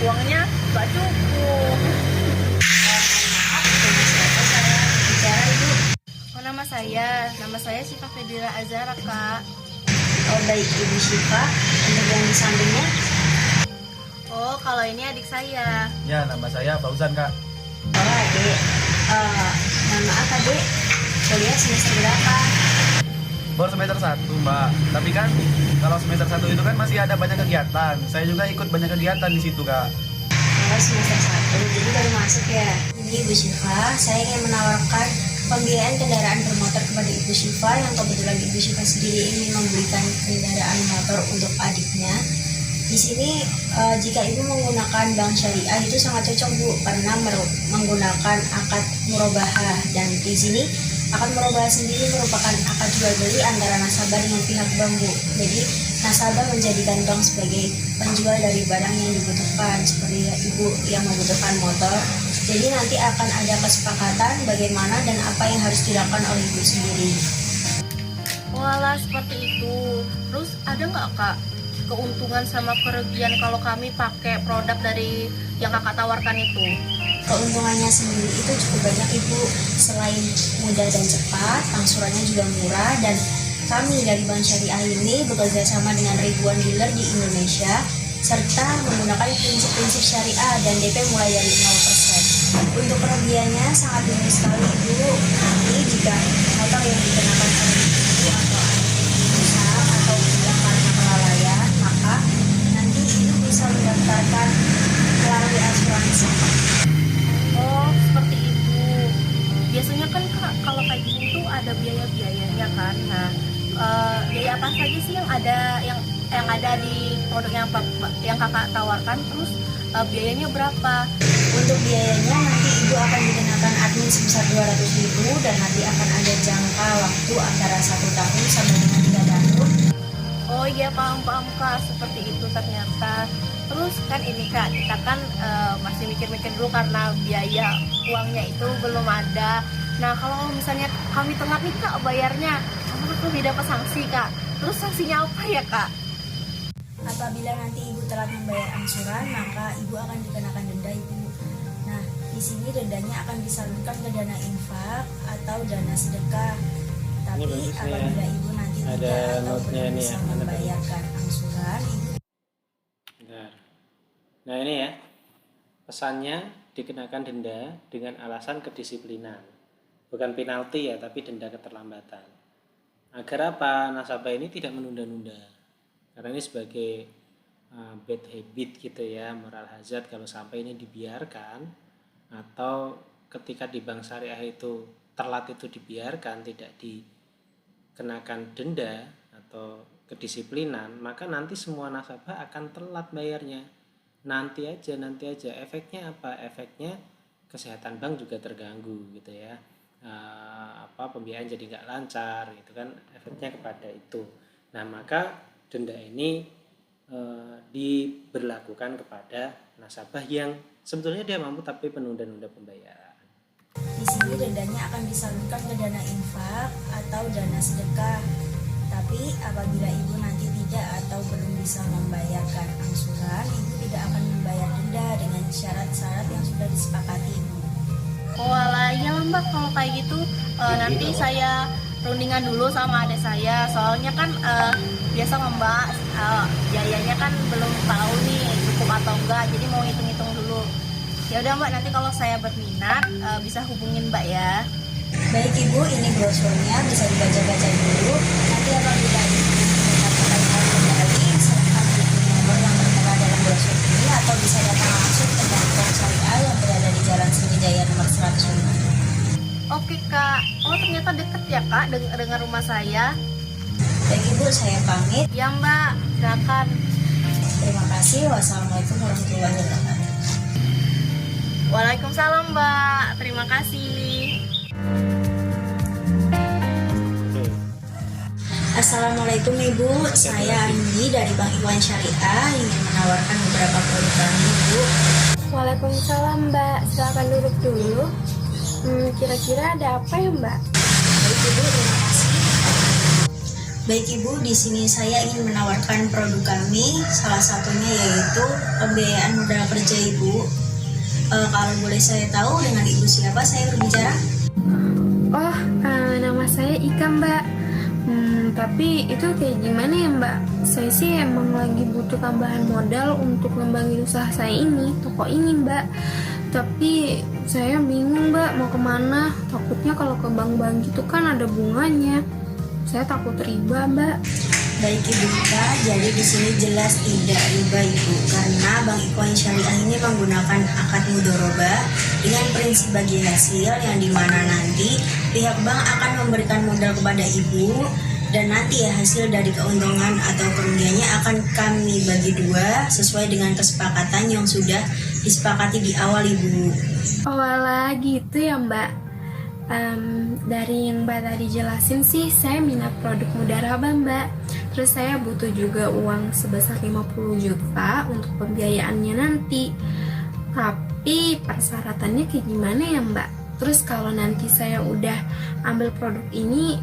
uangnya nggak cukup.
Maaf, dengan siapa saya bicara Ibu?
Oh, nama saya Syifa Fedila Azhara Kak.
Oh baik Ibu Syifa, untuk yang di sampingnya?
Oh, kalau ini adik saya.
Ya, nama saya Fauzan kak.
Oh adik, mohon maaf adik, kuliah semester berapa?
Baru semester 1 mbak. Tapi kan kalau semester 1 itu kan masih ada banyak kegiatan. Saya juga ikut banyak kegiatan di situ kak.
Oh semester 1, jadi baru masuk ya. Ini Ibu Syifa, saya ingin menawarkan pembiayaan kendaraan bermotor kepada Ibu Syifa yang kebetulan Ibu Syifa sendiri ingin membelikan kendaraan motor untuk adiknya. Di sini jika Ibu menggunakan bank syariah itu sangat cocok Bu, karena menggunakan akad murabahah, dan di sini akad murabahah sendiri merupakan akad jual beli antara nasabah dengan pihak bank Bu. Jadi nasabah menjadikan bank sebagai penjual dari barang yang dibutuhkan, seperti Ibu yang membutuhkan motor. Jadi nanti akan ada kesepakatan bagaimana dan apa yang harus dilakukan oleh Ibu sendiri.
Walah, seperti itu. Terus ada nggak Kak keuntungan sama kerugian kalau kami pakai produk dari yang Kakak tawarkan itu?
Keuntungannya sendiri itu cukup banyak Ibu. Selain mudah dan cepat, angsurannya juga murah, dan kami dari Bank Syariah ini bekerja sama dengan ribuan dealer di Indonesia serta menggunakan prinsip-prinsip syariah dan DP mulai dari 0%. Untuk kelebihannya sangat tinggi sekali Ibu. Nanti jika motor yang dikenakan oleh Ibu atau rusak atau hilang karena kelalaian, maka nanti Ibu bisa mendaftarkan melalui asuransi.
Oh, seperti itu. Biasanya kan Kak, kalau kayak gini tuh ada biaya-biayanya kan. Nah, biaya apa saja sih yang ada di produk yang Kakak tawarkan? Terus biayanya berapa?
Untuk biayanya nanti Ibu akan dikenakan admin sebesar 200.000 dan nanti akan ada jangka waktu antara 1 tahun sampai dengan 3 tahun.
Oh, Oh iya, paham Kak, seperti itu ternyata. Terus kan ini Kak, kita kan masih mikir-mikir dulu karena biaya uangnya itu belum ada. Nah kalau misalnya kami telat nih Kak bayarnya, apakah kami dapat sanksi Kak? Terus sanksinya apa ya Kak?
Apabila nanti ibu telat membayar angsuran, maka ibu akan dikenakan denda ibu. Nah, di sini dendanya akan disalurkan ke dana infak atau dana sedekah. Tapi apabila ibu nanti tidak atau belum bisa membayarkan angsuran, ibu.
Nah ini ya, pesannya dikenakan denda dengan alasan kedisiplinan, bukan penalti ya, tapi denda keterlambatan. Agar apa? Nasabah ini tidak menunda-nunda. Karena ini sebagai bad habit gitu ya, moral hazard kalau sampai ini dibiarkan, atau ketika di bank syariah itu telat itu dibiarkan, tidak dikenakan denda atau kedisiplinan, maka nanti semua nasabah akan telat bayarnya. Nanti aja efeknya apa? Efeknya kesehatan bank juga terganggu gitu ya, pembiayaan jadi nggak lancar gitu kan, efeknya kepada itu. Nah maka denda ini diberlakukan kepada nasabah yang sebetulnya dia mampu tapi penunda-nunda pembayaran.
Di sini dendanya akan disalurkan ke dana infak atau dana sedekah. Tapi apabila ibu nanti tidak atau belum bisa membayarkan angsuran, ibu tidak akan membayar denda dengan syarat-syarat yang sudah disepakati ibu.
Oh alah, iya lah Mbak, kalau kayak gitu nanti saya rundingan dulu sama adik saya. Soalnya kan biasa Mbak, biayanya kan belum tahu nih cukup atau enggak, jadi mau hitung-hitung dulu. Ya udah Mbak, nanti kalau saya berminat bisa hubungin Mbak ya.
Baik ibu, ini brosurnya bisa dibaca-baca dulu. Nanti apabila ibu mendapatkan hal kembali, silakan hubungi nomor yang tertera dalam brosur ini atau bisa datang langsung ke Bank Syariah yang berada di Jalan Sriwijaya nomor 105.
Oke Kak, oh ternyata deket ya Kak dengan rumah saya.
Baik ibu, saya pamit.
Ya Mbak, silakan.
Terima kasih. Wassalamualaikum warahmatullahi wabarakatuh.
Waalaikumsalam Mbak, terima kasih.
Assalamualaikum Ibu, saya Andi dari Bank Ikhwan Syariah ingin menawarkan beberapa produk kami Ibu.
Waalaikumsalam Mbak, silakan duduk dulu. Kira-kira ada apa ya Mbak?
Baik Ibu, terima kasih. Baik Ibu, di sini saya ingin menawarkan produk kami, salah satunya yaitu pembiayaan modal kerja Ibu. Kalau boleh saya tahu dengan Ibu siapa saya berbicara?
Oh, nama saya Ika Mbak. Tapi itu kayak gimana ya Mbak? Saya sih emang lagi butuh tambahan modal untuk ngembangin usaha saya ini, toko ini Mbak. Tapi saya bingung Mbak mau kemana. Takutnya kalau ke bank-bank gitu kan ada bunganya. Saya takut riba Mbak.
Baik Ibu Ika, jadi di sini jelas tidak riba Ibu, karena Bank Ikhwan Syariah ini menggunakan akad mudharabah dengan prinsip bagi hasil yang dimana nanti pihak bank akan memberikan modal kepada Ibu dan nanti ya hasil dari keuntungan atau kerugiannya akan kami bagi dua sesuai dengan kesepakatan yang sudah disepakati di awal Ibu.
Oh alah gitu ya Mbak. Dari yang Mbak tadi jelasin sih saya minat produk mudharabah Mbak. Terus saya butuh juga uang sebesar 50 juta untuk pembiayaannya nanti. Tapi persyaratannya kayak gimana ya Mbak? Terus kalau nanti saya udah ambil produk ini,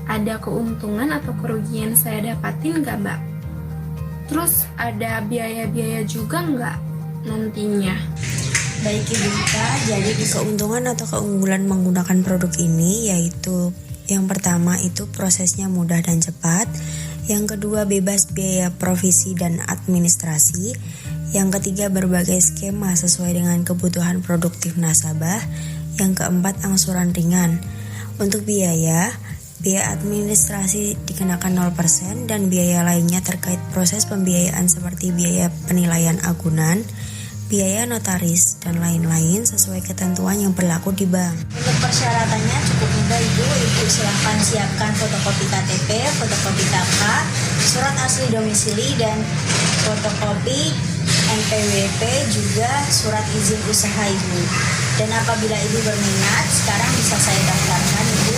ada keuntungan atau kerugian saya dapatin nggak Mbak? Terus ada biaya-biaya juga nggak nantinya?
Baik Ibu Ika, jadi keuntungan atau keunggulan menggunakan produk ini yaitu yang pertama itu prosesnya mudah dan cepat, yang kedua bebas biaya provisi dan administrasi, yang ketiga berbagai skema sesuai dengan kebutuhan produktif nasabah, yang keempat angsuran ringan. Untuk biaya administrasi dikenakan 0% dan biaya lainnya terkait proses pembiayaan seperti biaya penilaian agunan, biaya notaris, dan lain-lain sesuai ketentuan yang berlaku di bank. Untuk persyaratannya cukup mudah Ibu silahkan siapkan fotokopi KTP, fotokopi KK, surat asli domisili, dan fotokopi NPWP, juga surat izin usaha Ibu. Dan apabila Ibu berminat, sekarang bisa saya daftarkan Ibu.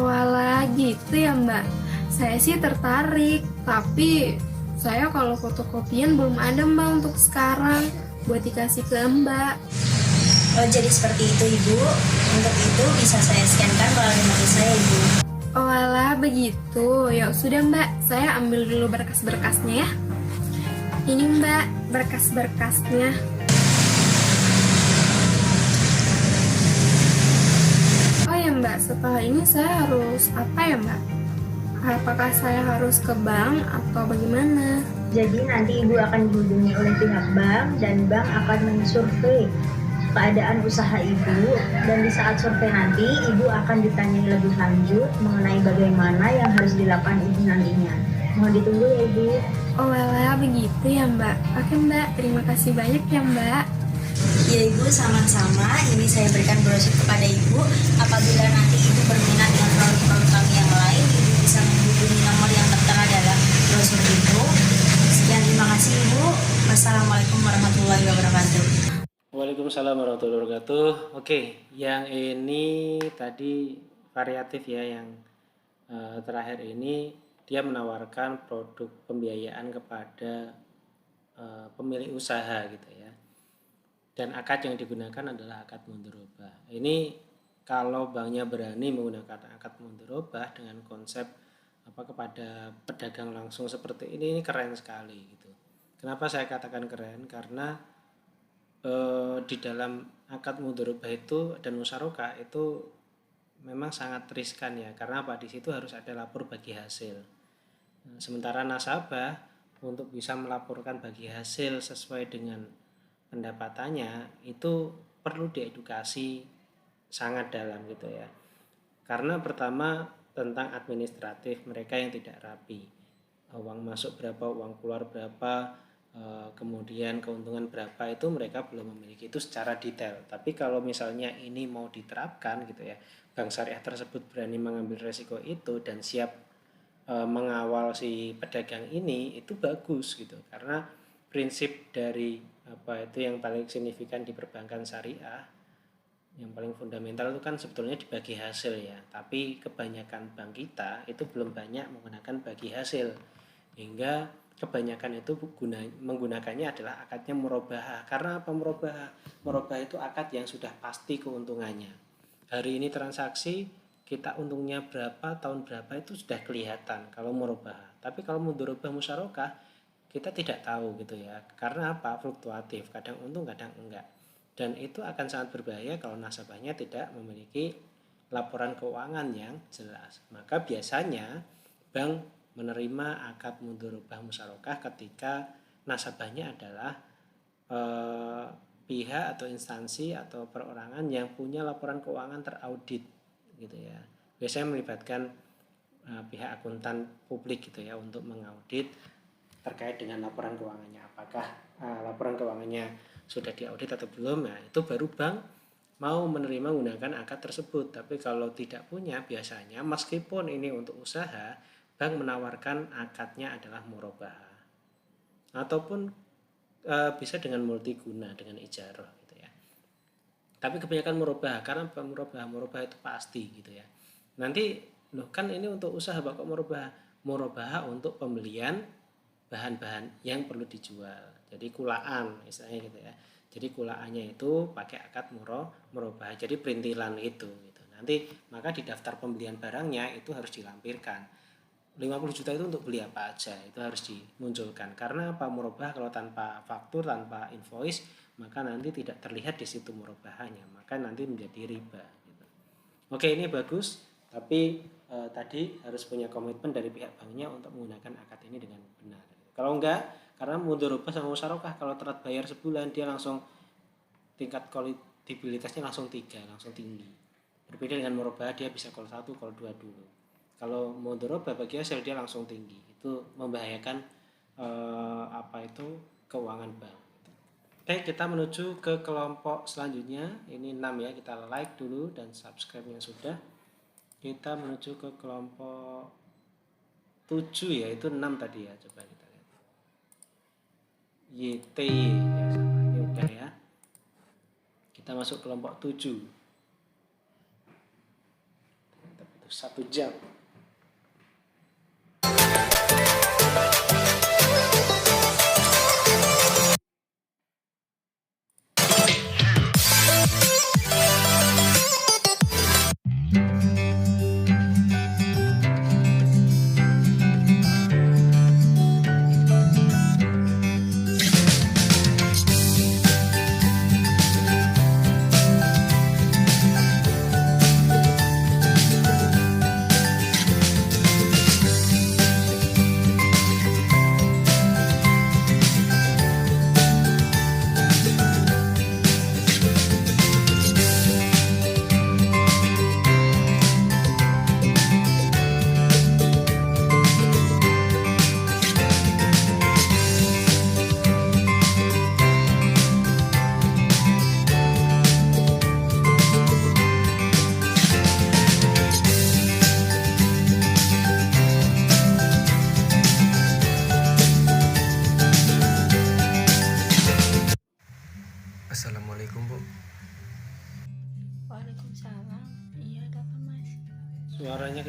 Walah gitu ya Mbak. Saya sih tertarik, tapi saya kalau fotokopian belum ada Mbak untuk sekarang buat dikasih ke Mbak.
Oh, jadi seperti itu Ibu. Untuk itu bisa saya scankan melalui nomor saya Ibu.
Oh alah begitu, ya sudah Mbak, saya ambil dulu berkas-berkasnya ya. Ini Mbak, berkas-berkasnya. Oh ya Mbak, setelah ini saya harus apa ya Mbak? Apakah saya harus ke bank atau bagaimana?
Jadi nanti Ibu akan dihubungi oleh pihak bank dan bank akan mensurvei keadaan usaha Ibu, dan di saat survei nanti Ibu akan ditanyai lebih lanjut mengenai bagaimana yang harus dilakukan Ibu nantinya. Mohon ditunggu ya Ibu.
Oh alah begitu ya Mbak. Oke Mbak, terima kasih banyak ya Mbak.
Ya Ibu, sama-sama. Ini saya berikan brosur kepada Ibu. Apabila nanti Ibu berminat dengan produk-produk kami yang lain, Ibu bisa menghubungi nomor yang tertera dalam brosur itu. Sekian, terima kasih Ibu. Wassalamualaikum warahmatullahi wabarakatuh.
Waalaikumsalam warahmatullahi wabarakatuh. Oke, yang ini tadi variatif ya, yang terakhir ini dia menawarkan produk pembiayaan kepada pemilik usaha gitu ya. Dan akad yang digunakan adalah akad mudharabah. Ini kalau banknya berani menggunakan akad mudharabah dengan konsep kepada pedagang langsung seperti ini keren sekali gitu. Kenapa saya katakan keren? Karena di dalam akad mudharabah itu dan musyarakah itu memang sangat riskan ya, karena di situ harus ada lapor bagi hasil. Sementara nasabah untuk bisa melaporkan bagi hasil sesuai dengan pendapatannya itu perlu diedukasi sangat dalam gitu ya. Karena pertama tentang administratif, mereka yang tidak rapi, uang masuk berapa, uang keluar berapa, kemudian keuntungan berapa, itu mereka belum memiliki itu secara detail. Tapi kalau misalnya ini mau diterapkan gitu ya, bank syariah tersebut berani mengambil resiko itu dan siap mengawal si pedagang ini, itu bagus gitu. Karena prinsip dari itu yang paling signifikan di perbankan syariah, yang paling fundamental itu kan sebetulnya dibagi hasil ya. Tapi kebanyakan bank kita itu belum banyak menggunakan bagi hasil, hingga kebanyakan itu menggunakannya adalah akadnya murabahah. Karena apa murabahah? Murabahah itu akad yang sudah pasti keuntungannya. Hari ini transaksi kita untungnya berapa, tahun berapa itu sudah kelihatan kalau murabahah. Tapi kalau mudharabah musyarakah kita tidak tahu gitu ya. Karena apa? Fluktuatif, kadang untung kadang enggak. Dan itu akan sangat berbahaya kalau nasabahnya tidak memiliki laporan keuangan yang jelas. Maka biasanya bank menerima akad mudharabah musyarakah ketika nasabahnya adalah pihak atau instansi atau perorangan yang punya laporan keuangan teraudit gitu ya. Biasanya melibatkan pihak akuntan publik gitu ya untuk mengaudit terkait dengan laporan keuangannya. Apakah laporan keuangannya sudah diaudit atau belum? Nah, itu baru bank mau menerima menggunakan akad tersebut. Tapi kalau tidak punya, biasanya meskipun ini untuk usaha, bank menawarkan akadnya adalah murabahah. Ataupun bisa dengan multiguna, dengan ijarah gitu ya. Tapi kebanyakan murabahah, karena murabahah itu pasti gitu ya. Nanti kan ini untuk usaha kok murabahah untuk pembelian bahan-bahan yang perlu dijual. Jadi kulaan misalnya gitu ya. Jadi kulaannya itu pakai akad murabahah. Jadi perintilan itu gitu. Nanti maka di daftar pembelian barangnya itu harus dilampirkan. 50 juta itu untuk beli apa aja, itu harus dimunculkan. Karena apa? Murabahah kalau tanpa faktur, tanpa invoice, maka nanti tidak terlihat di situ murabahahnya, maka nanti menjadi riba gitu. Oke, ini bagus, tapi tadi harus punya komitmen dari pihak banknya untuk menggunakan akad ini dengan benar. Kalau enggak, karena mudharabah sama musyarakah, kalau telat bayar sebulan dia langsung tingkat kolektibilitasnya langsung 3, langsung tinggi. Berbeda dengan murabahah, dia bisa call 1, call 2 dulu. Kalau mudharabah bagi hasil dia langsung tinggi. Itu membahayakan keuangan bank. Oke, kita menuju ke kelompok selanjutnya. Ini 6 ya, kita like dulu dan subscribe-nya sudah. Kita menuju ke kelompok 7 ya, itu 6 tadi ya. Coba kita lihat. YT ya, sama ini udah ya. Kita masuk kelompok 7. Tapi itu 1 jam.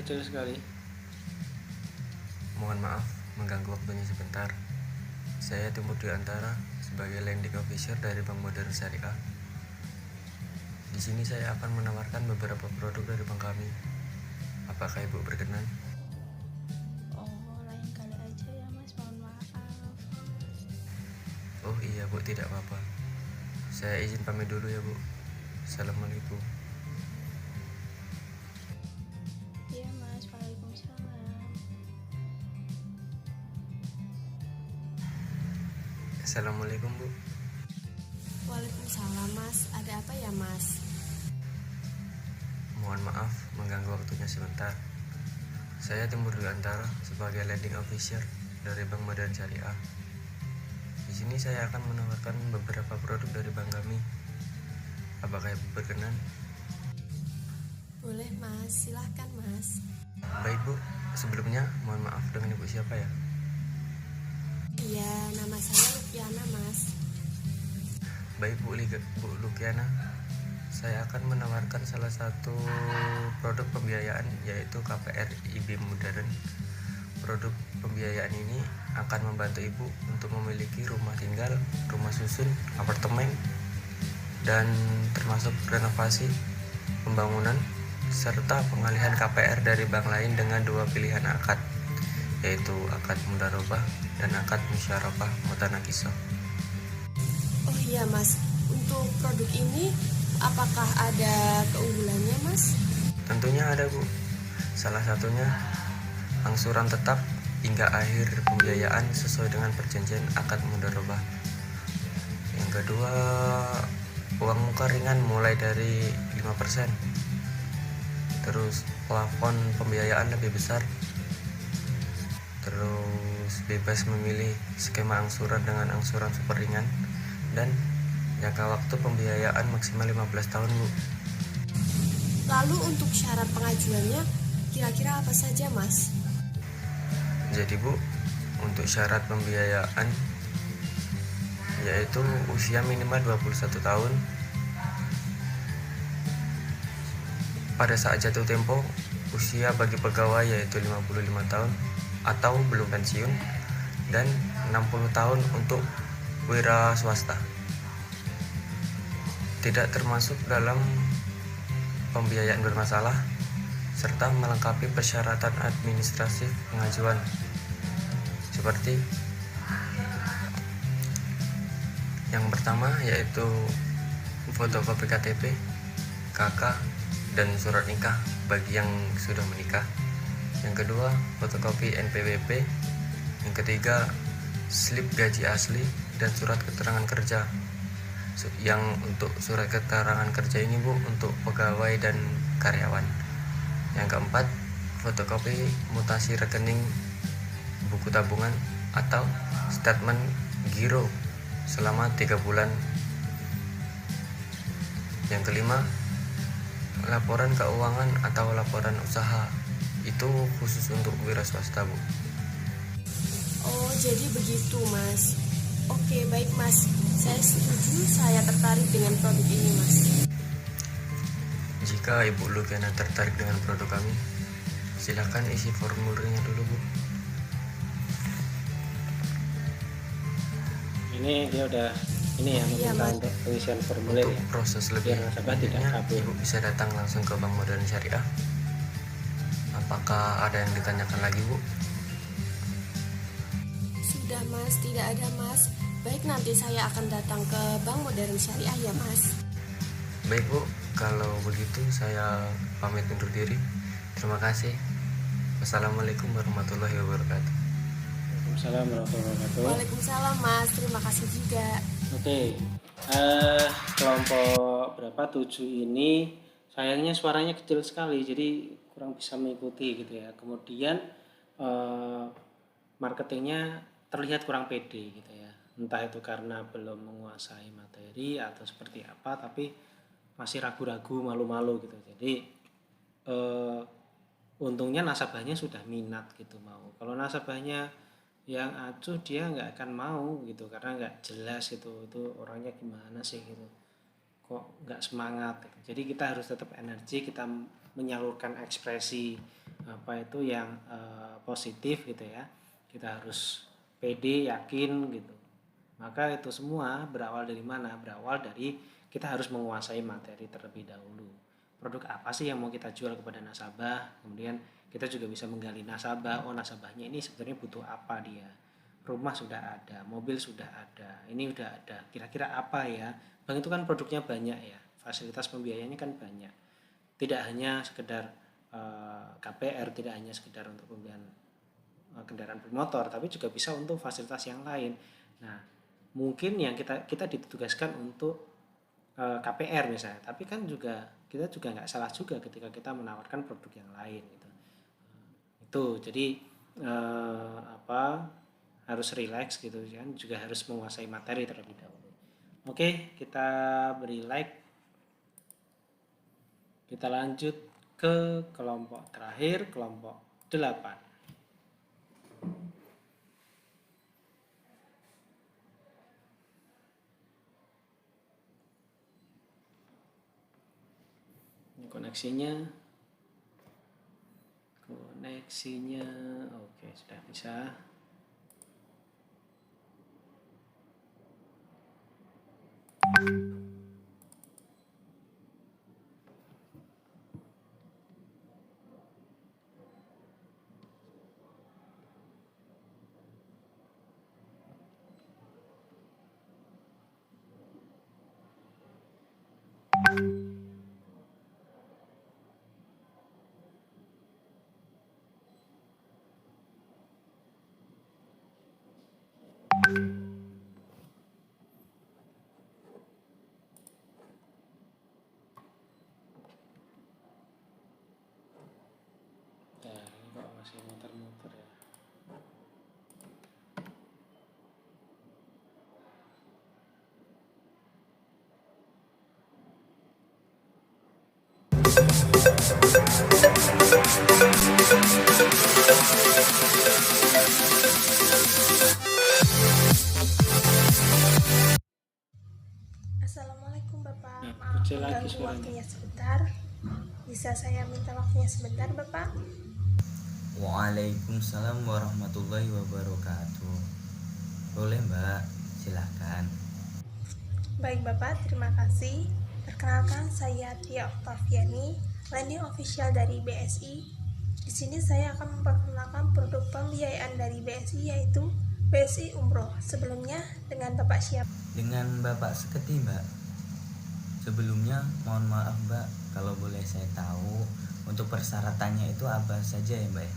kecil sekali.
Mohon maaf mengganggu waktunya sebentar. Saya Timur Dwi Antara sebagai lending officer dari Bank Modern Syariah. Di sini saya akan menawarkan beberapa produk dari bank kami. Apakah Ibu berkenan?
Oh, lain kali aja ya Mas, mohon maaf.
Oh iya Bu, tidak apa-apa. Saya izin pamit dulu ya Bu. Assalamualaikum.
Iya Mas, waalaikumsalam.
Assalamualaikum Bu.
Waalaikumsalam Mas, ada apa ya Mas?
Mohon maaf mengganggu waktunya sebentar. Saya Timur Dwi Antara sebagai lending officer dari Bank Modern Syariah. Di sini saya akan menawarkan beberapa produk dari bank kami. Apakah Ibu berkenan?
Boleh Mas, silahkan Mas.
Baik Bu, sebelumnya mohon maaf dengan Ibu siapa ya?
Iya, nama saya Lukiana Mas.
Baik Bu Lukiana, saya akan menawarkan salah satu produk pembiayaan yaitu KPR IB Modern. Produk pembiayaan ini akan membantu Ibu untuk memiliki rumah tinggal, rumah susun, apartemen, dan termasuk renovasi, pembangunan, serta pengalihan KPR dari bank lain dengan dua pilihan akad, yaitu akad mudharabah dan akad musyarakah mutanakisah.
Oh iya Mas, untuk produk ini apakah ada keunggulannya Mas?
Tentunya ada Bu. Salah satunya angsuran tetap hingga akhir pembiayaan sesuai dengan perjanjian akad mudharabah. Yang kedua, uang muka ringan mulai dari 5%. Terus plafon pembiayaan lebih besar. Terus bebas memilih skema angsuran dengan angsuran super ringan, dan jangka waktu pembiayaan maksimal 15 tahun Bu.
Lalu untuk syarat pengajuannya kira-kira apa saja Mas?
Jadi Bu, untuk syarat pembiayaan yaitu usia minimal 21 tahun. Pada saat jatuh tempo, usia bagi pegawai yaitu 55 tahun atau belum pensiun, dan 60 tahun untuk wira swasta. Tidak termasuk dalam pembiayaan bermasalah, serta melengkapi persyaratan administratif pengajuan seperti yang pertama yaitu fotokopi KTP, KK, dan surat nikah bagi yang sudah menikah. Yang kedua, fotokopi NPWP. Yang ketiga, slip gaji asli dan surat keterangan kerja. Yang untuk surat keterangan kerja ini Bu, untuk pegawai dan karyawan. Yang keempat, fotokopi mutasi rekening buku tabungan atau statement giro selama 3 bulan. Yang kelima, laporan keuangan atau laporan usaha, itu khusus untuk wira swasta Bu.
Oh jadi begitu Mas. Oke baik Mas, saya setuju, saya tertarik dengan produk ini Mas.
Jika Ibu Lukiana tertarik dengan produk kami, silakan isi formulirnya dulu Bu.
Ini dia udah ini ya meminta untuk pengisian formulir
untuk
ya.
Proses lebih
nasabah tidak kabur.
Ibu bisa datang langsung ke Bank Modern Syariah. Apakah ada yang ditanyakan lagi Bu?
Sudah Mas, tidak ada Mas. Baik, nanti saya akan datang ke Bank Modern Syariah ya Mas.
Baik Bu, kalau begitu saya pamit undur diri. Terima kasih. Wassalamualaikum warahmatullahi wabarakatuh.
Waalaikumsalam warahmatullahi wabarakatuh.
Waalaikumsalam Mas, terima kasih juga.
Oke, kelompok berapa 7 ini sayangnya suaranya kecil sekali, jadi kurang bisa mengikuti gitu ya. Kemudian marketingnya terlihat kurang pede gitu ya. Entah itu karena belum menguasai materi atau seperti apa, tapi masih ragu-ragu, malu-malu gitu. Jadi untungnya nasabahnya sudah minat gitu mau. Kalau nasabahnya yang acuh dia nggak akan mau gitu, karena nggak jelas itu orangnya gimana sih gitu, kok nggak semangat gitu. Jadi kita harus tetap energi, kita menyalurkan ekspresi yang positif gitu ya. Kita harus pede, yakin gitu. Maka itu semua berawal dari mana? Berawal dari kita harus menguasai materi terlebih dahulu. Produk apa sih yang mau kita jual kepada nasabah? Kemudian kita juga bisa menggali nasabah. Oh, nasabahnya ini sebenarnya butuh apa dia? Rumah sudah ada, mobil sudah ada, ini udah ada. Kira-kira apa ya? Bank itu kan produknya banyak ya. Fasilitas pembiayaannya kan banyak. Tidak hanya sekedar KPR, tidak hanya sekedar untuk pembiayaan kendaraan bermotor, tapi juga bisa untuk fasilitas yang lain. Nah, mungkin yang kita ditugaskan untuk KPR misalnya, tapi kan kita juga nggak salah juga ketika kita menawarkan produk yang lain gitu. Itu jadi harus rileks gitu kan, juga harus menguasai materi terlebih dahulu. Oke, kita beri like. Kita lanjut ke kelompok terakhir, kelompok 8. Ini koneksinya oke, sudah bisa. Ini kok masih muter-muter ya.
Assalamualaikum Bapak.
Nah,
Maaf
kecil lagi
mengganggu
suaranya.
waktunya sebentar. Bisa saya minta waktunya sebentar Bapak?
Waalaikumsalam warahmatullahi wabarakatuh. Boleh Mbak, silahkan.
Baik Bapak, terima kasih. Perkenalkan, saya Tia Oktaviani, lending official dari BSI. Di sini saya akan memperkenalkan produk pembiayaan dari BSI, yaitu BSI Umroh. Sebelumnya, dengan Bapak siapa?
Dengan Bapak Seketi Mbak. Sebelumnya mohon maaf Mbak, kalau boleh saya tahu untuk persyaratannya itu apa saja ya Mbak?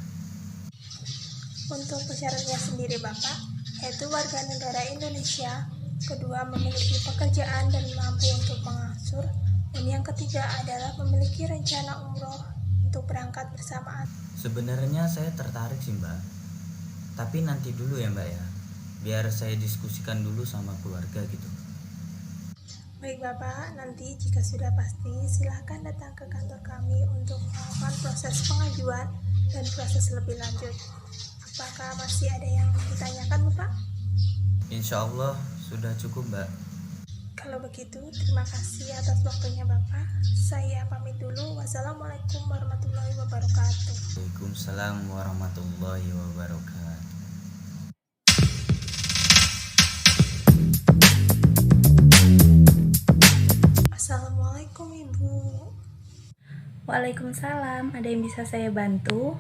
Untuk persyaratannya sendiri Bapak, yaitu warga negara Indonesia, kedua memiliki pekerjaan dan mampu untuk mengasuh, dan yang ketiga adalah memiliki rencana umroh untuk berangkat bersamaan.
Sebenarnya saya tertarik sih Mbak, tapi nanti dulu ya Mbak ya, biar saya diskusikan dulu sama keluarga gitu.
Baik Bapak, nanti jika sudah pasti silahkan datang ke kantor kami untuk melakukan proses pengajuan dan proses lebih lanjut. Apakah masih ada yang ditanyakan Bapak?
Insya Allah sudah cukup Mbak.
Kalau begitu, terima kasih atas waktunya Bapak. Saya pamit dulu. Wassalamualaikum warahmatullahi wabarakatuh.
Waalaikumsalam warahmatullahi wabarakatuh.
Assalamualaikum Ibu.
Waalaikumsalam, ada yang bisa saya bantu?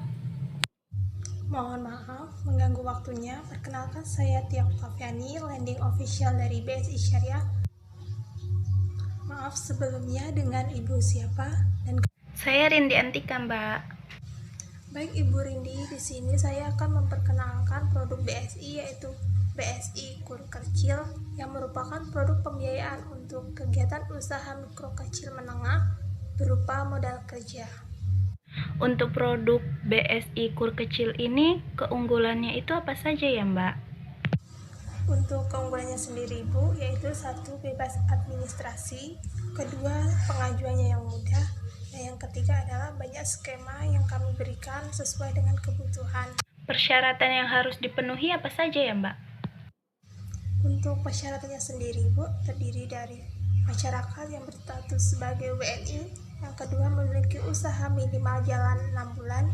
Mohon maaf mengganggu waktunya. Perkenalkan, saya Tia Oktaviani, lending official dari BSI Syariah. Maaf sebelumnya, dengan Ibu siapa? Dan
Saya Rindi Antika, Mbak.
baik Ibu Rindi, di sini saya akan memperkenalkan produk BSI, yaitu BSI Kur Kecil, yang merupakan produk pembiayaan untuk kegiatan usaha mikro kecil menengah berupa modal kerja.
Untuk produk BSI Kur Kecil ini, keunggulannya itu apa saja ya Mbak?
Untuk keunggulannya sendiri Bu, yaitu 1. Bebas administrasi, kedua pengajuannya yang mudah, dan yang ketiga adalah banyak skema yang kami berikan sesuai dengan kebutuhan.
Persyaratan yang harus dipenuhi apa saja ya Mbak?
Untuk persyaratannya sendiri Bu, terdiri dari masyarakat yang berstatus sebagai WNI yang kedua memiliki usaha minimal jalan 6 bulan,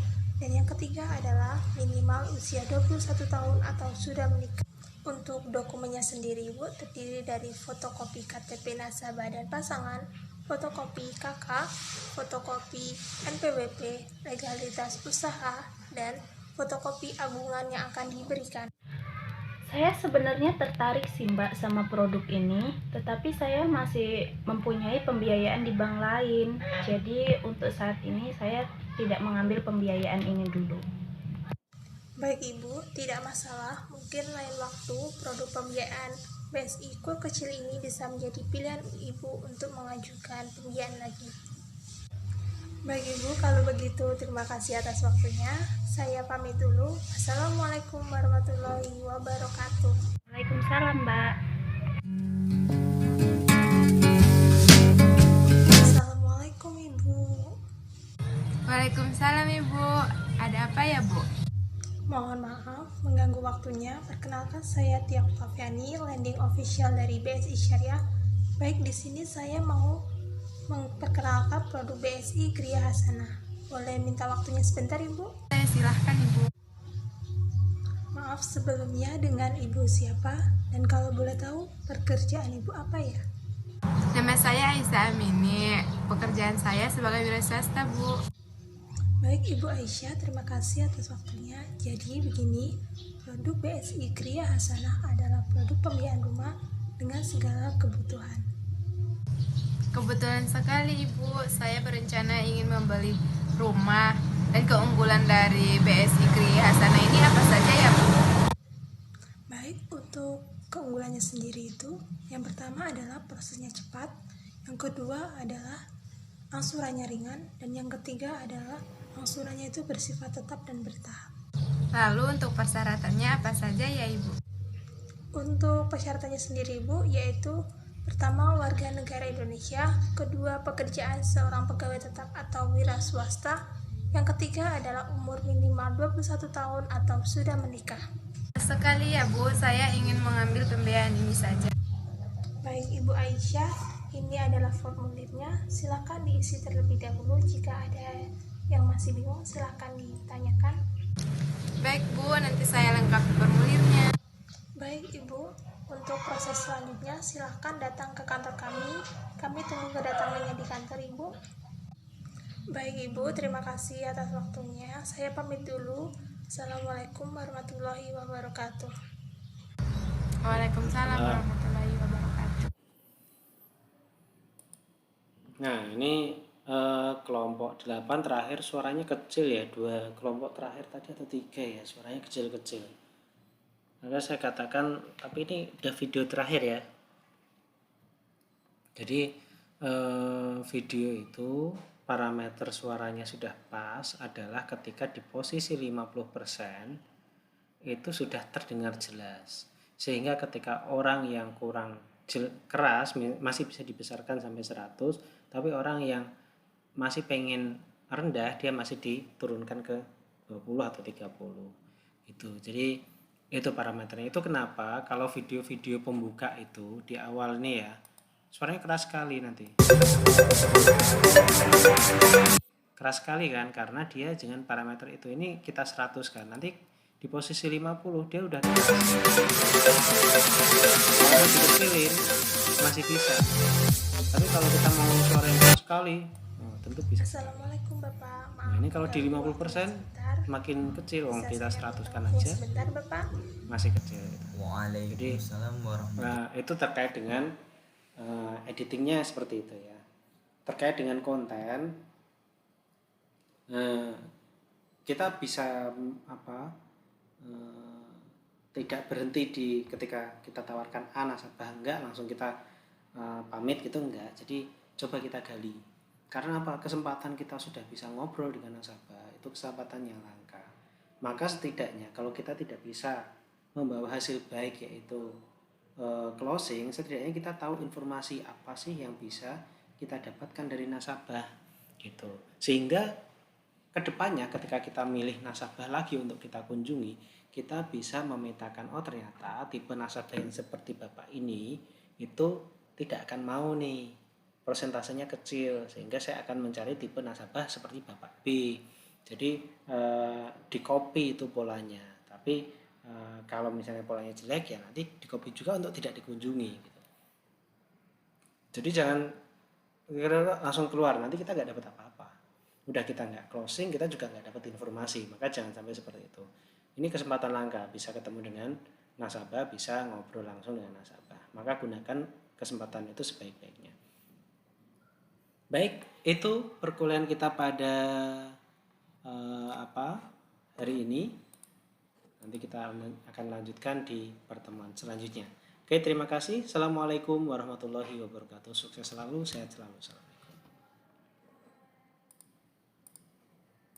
dan yang ketiga adalah minimal usia 21 tahun atau sudah menikah. Untuk dokumennya sendiri Ibu terdiri dari fotokopi KTP nasabah dan pasangan, fotokopi KK, fotokopi NPWP, legalitas usaha, dan fotokopi agungan yang akan diberikan.
Saya sebenarnya tertarik sih Mbak sama produk ini, tetapi saya masih mempunyai pembiayaan di bank lain. Jadi untuk saat ini saya tidak mengambil pembiayaan ini dulu.
Baik Ibu, tidak masalah. Mungkin lain waktu produk pembiayaan BSI Kur kecil ini bisa menjadi pilihan Ibu untuk mengajukan pembiayaan lagi. Baik Ibu, kalau begitu terima kasih atas waktunya. Saya pamit dulu. Assalamualaikum warahmatullahi wabarakatuh.
Waalaikumsalam Mbak.
Assalamualaikum Ibu.
Waalaikumsalam Ibu. Ada apa ya Bu?
Mohon maaf mengganggu waktunya. Perkenalkan saya Tia Oktaviani, lending official dari BSI Syariah. Baik, di sini saya mau memperkenalkan produk BSI Kriya Hasanah. Boleh minta waktunya sebentar Ibu?
Silahkan Ibu.
Maaf sebelumnya, dengan Ibu siapa? Dan kalau boleh tahu pekerjaan Ibu apa ya?
Nama saya Aisyah Amini. Pekerjaan saya sebagai wira swasta Bu.
Baik Ibu Aisyah, terima kasih atas waktunya. Jadi begini, produk BSI Kriya Hasanah adalah produk pembiayaan rumah dengan segala kebutuhan.
Kebetulan sekali Ibu, saya berencana ingin membeli rumah. Dan keunggulan dari BSI Kriya Hasanah ini apa saja ya Bu?
Baik, untuk keunggulannya sendiri itu, yang pertama adalah prosesnya cepat, yang kedua adalah angsurannya ringan, dan yang ketiga adalah angsurannya itu bersifat tetap dan bertahap.
Lalu untuk persyaratannya apa saja ya Ibu?
Untuk persyaratannya sendiri Ibu, yaitu pertama warga negara Indonesia, kedua pekerjaan seorang pegawai tetap atau wira swasta, yang ketiga adalah umur minimal 21 tahun atau sudah menikah.
Sekali ya Bu, saya ingin mengambil pembiayaan ini saja.
Baik Ibu Aisyah, ini adalah formulirnya, silakan diisi terlebih dahulu. Jika ada yang masih bingung silakan ditanyakan.
Baik Bu, nanti saya lengkapi formulirnya.
Baik Ibu, untuk proses selanjutnya silakan datang ke kantor kami. Kami tunggu kedatangannya di kantor Ibu. Baik Ibu, terima kasih atas waktunya. Saya pamit dulu. Assalamualaikum warahmatullahi wabarakatuh.
Waalaikumsalam warahmatullahi wabarakatuh.
Nah, ini kelompok 8 terakhir suaranya kecil ya. 2 kelompok terakhir tadi atau 3 ya, suaranya kecil-kecil. Maka saya katakan, tapi ini udah video terakhir ya. Jadi video itu parameter suaranya sudah pas adalah ketika di posisi 50% itu sudah terdengar jelas. Sehingga ketika orang yang kurang keras masih bisa dibesarkan sampai 100, tapi orang yang masih pengen rendah dia masih diturunkan ke 20 atau 30 gitu. Jadi itu parameternya. Itu kenapa kalau video-video pembuka itu di awal nih ya suaranya keras sekali nanti, keras sekali kan, karena dia dengan parameter itu. Ini kita 100 kan, nanti di posisi 50 dia udah keras. Kalau dikecilin masih bisa, tapi kalau kita mau suara yang keras sekali tentu bisa.
Assalamualaikum Bapak.
Nah, ini kalau di 50% makin kecil, kita 100 kan aja
sebentar Bapak.
masih kecil.
Waalaikumsalam warahmatullahi.
Nah, itu terkait dengan editingnya seperti itu ya. Terkait dengan konten, kita bisa tidak berhenti di ketika kita tawarkan A nasabah enggak langsung kita pamit gitu, enggak. Jadi coba kita gali. Karena apa? Kesempatan kita sudah bisa ngobrol dengan nasabah itu kesempatan yang langka. Maka setidaknya kalau kita tidak bisa membawa hasil baik yaitu closing, setidaknya kita tahu informasi apa sih yang bisa kita dapatkan dari nasabah gitu. Sehingga kedepannya ketika kita milih nasabah lagi untuk kita kunjungi, kita bisa memetakan, oh ternyata tipe nasabah yang seperti Bapak ini itu tidak akan mau nih persentasenya kecil, sehingga saya akan mencari tipe nasabah seperti Bapak B. Jadi di copy itu polanya, tapi kalau misalnya polanya jelek ya nanti di copy juga untuk tidak dikunjungi gitu. Jadi jangan langsung keluar, nanti kita nggak dapat apa-apa. Udah kita nggak closing, kita juga nggak dapat informasi. Maka jangan sampai seperti itu. Ini kesempatan langka, bisa ketemu dengan nasabah, bisa ngobrol langsung dengan nasabah. Maka gunakan kesempatan itu sebaik-baiknya. Baik, itu perkuliahan kita pada hari ini. Nanti kita akan lanjutkan di pertemuan selanjutnya. Oke, terima kasih. Assalamualaikum warahmatullahi wabarakatuh. Sukses selalu, sehat selalu. Salam.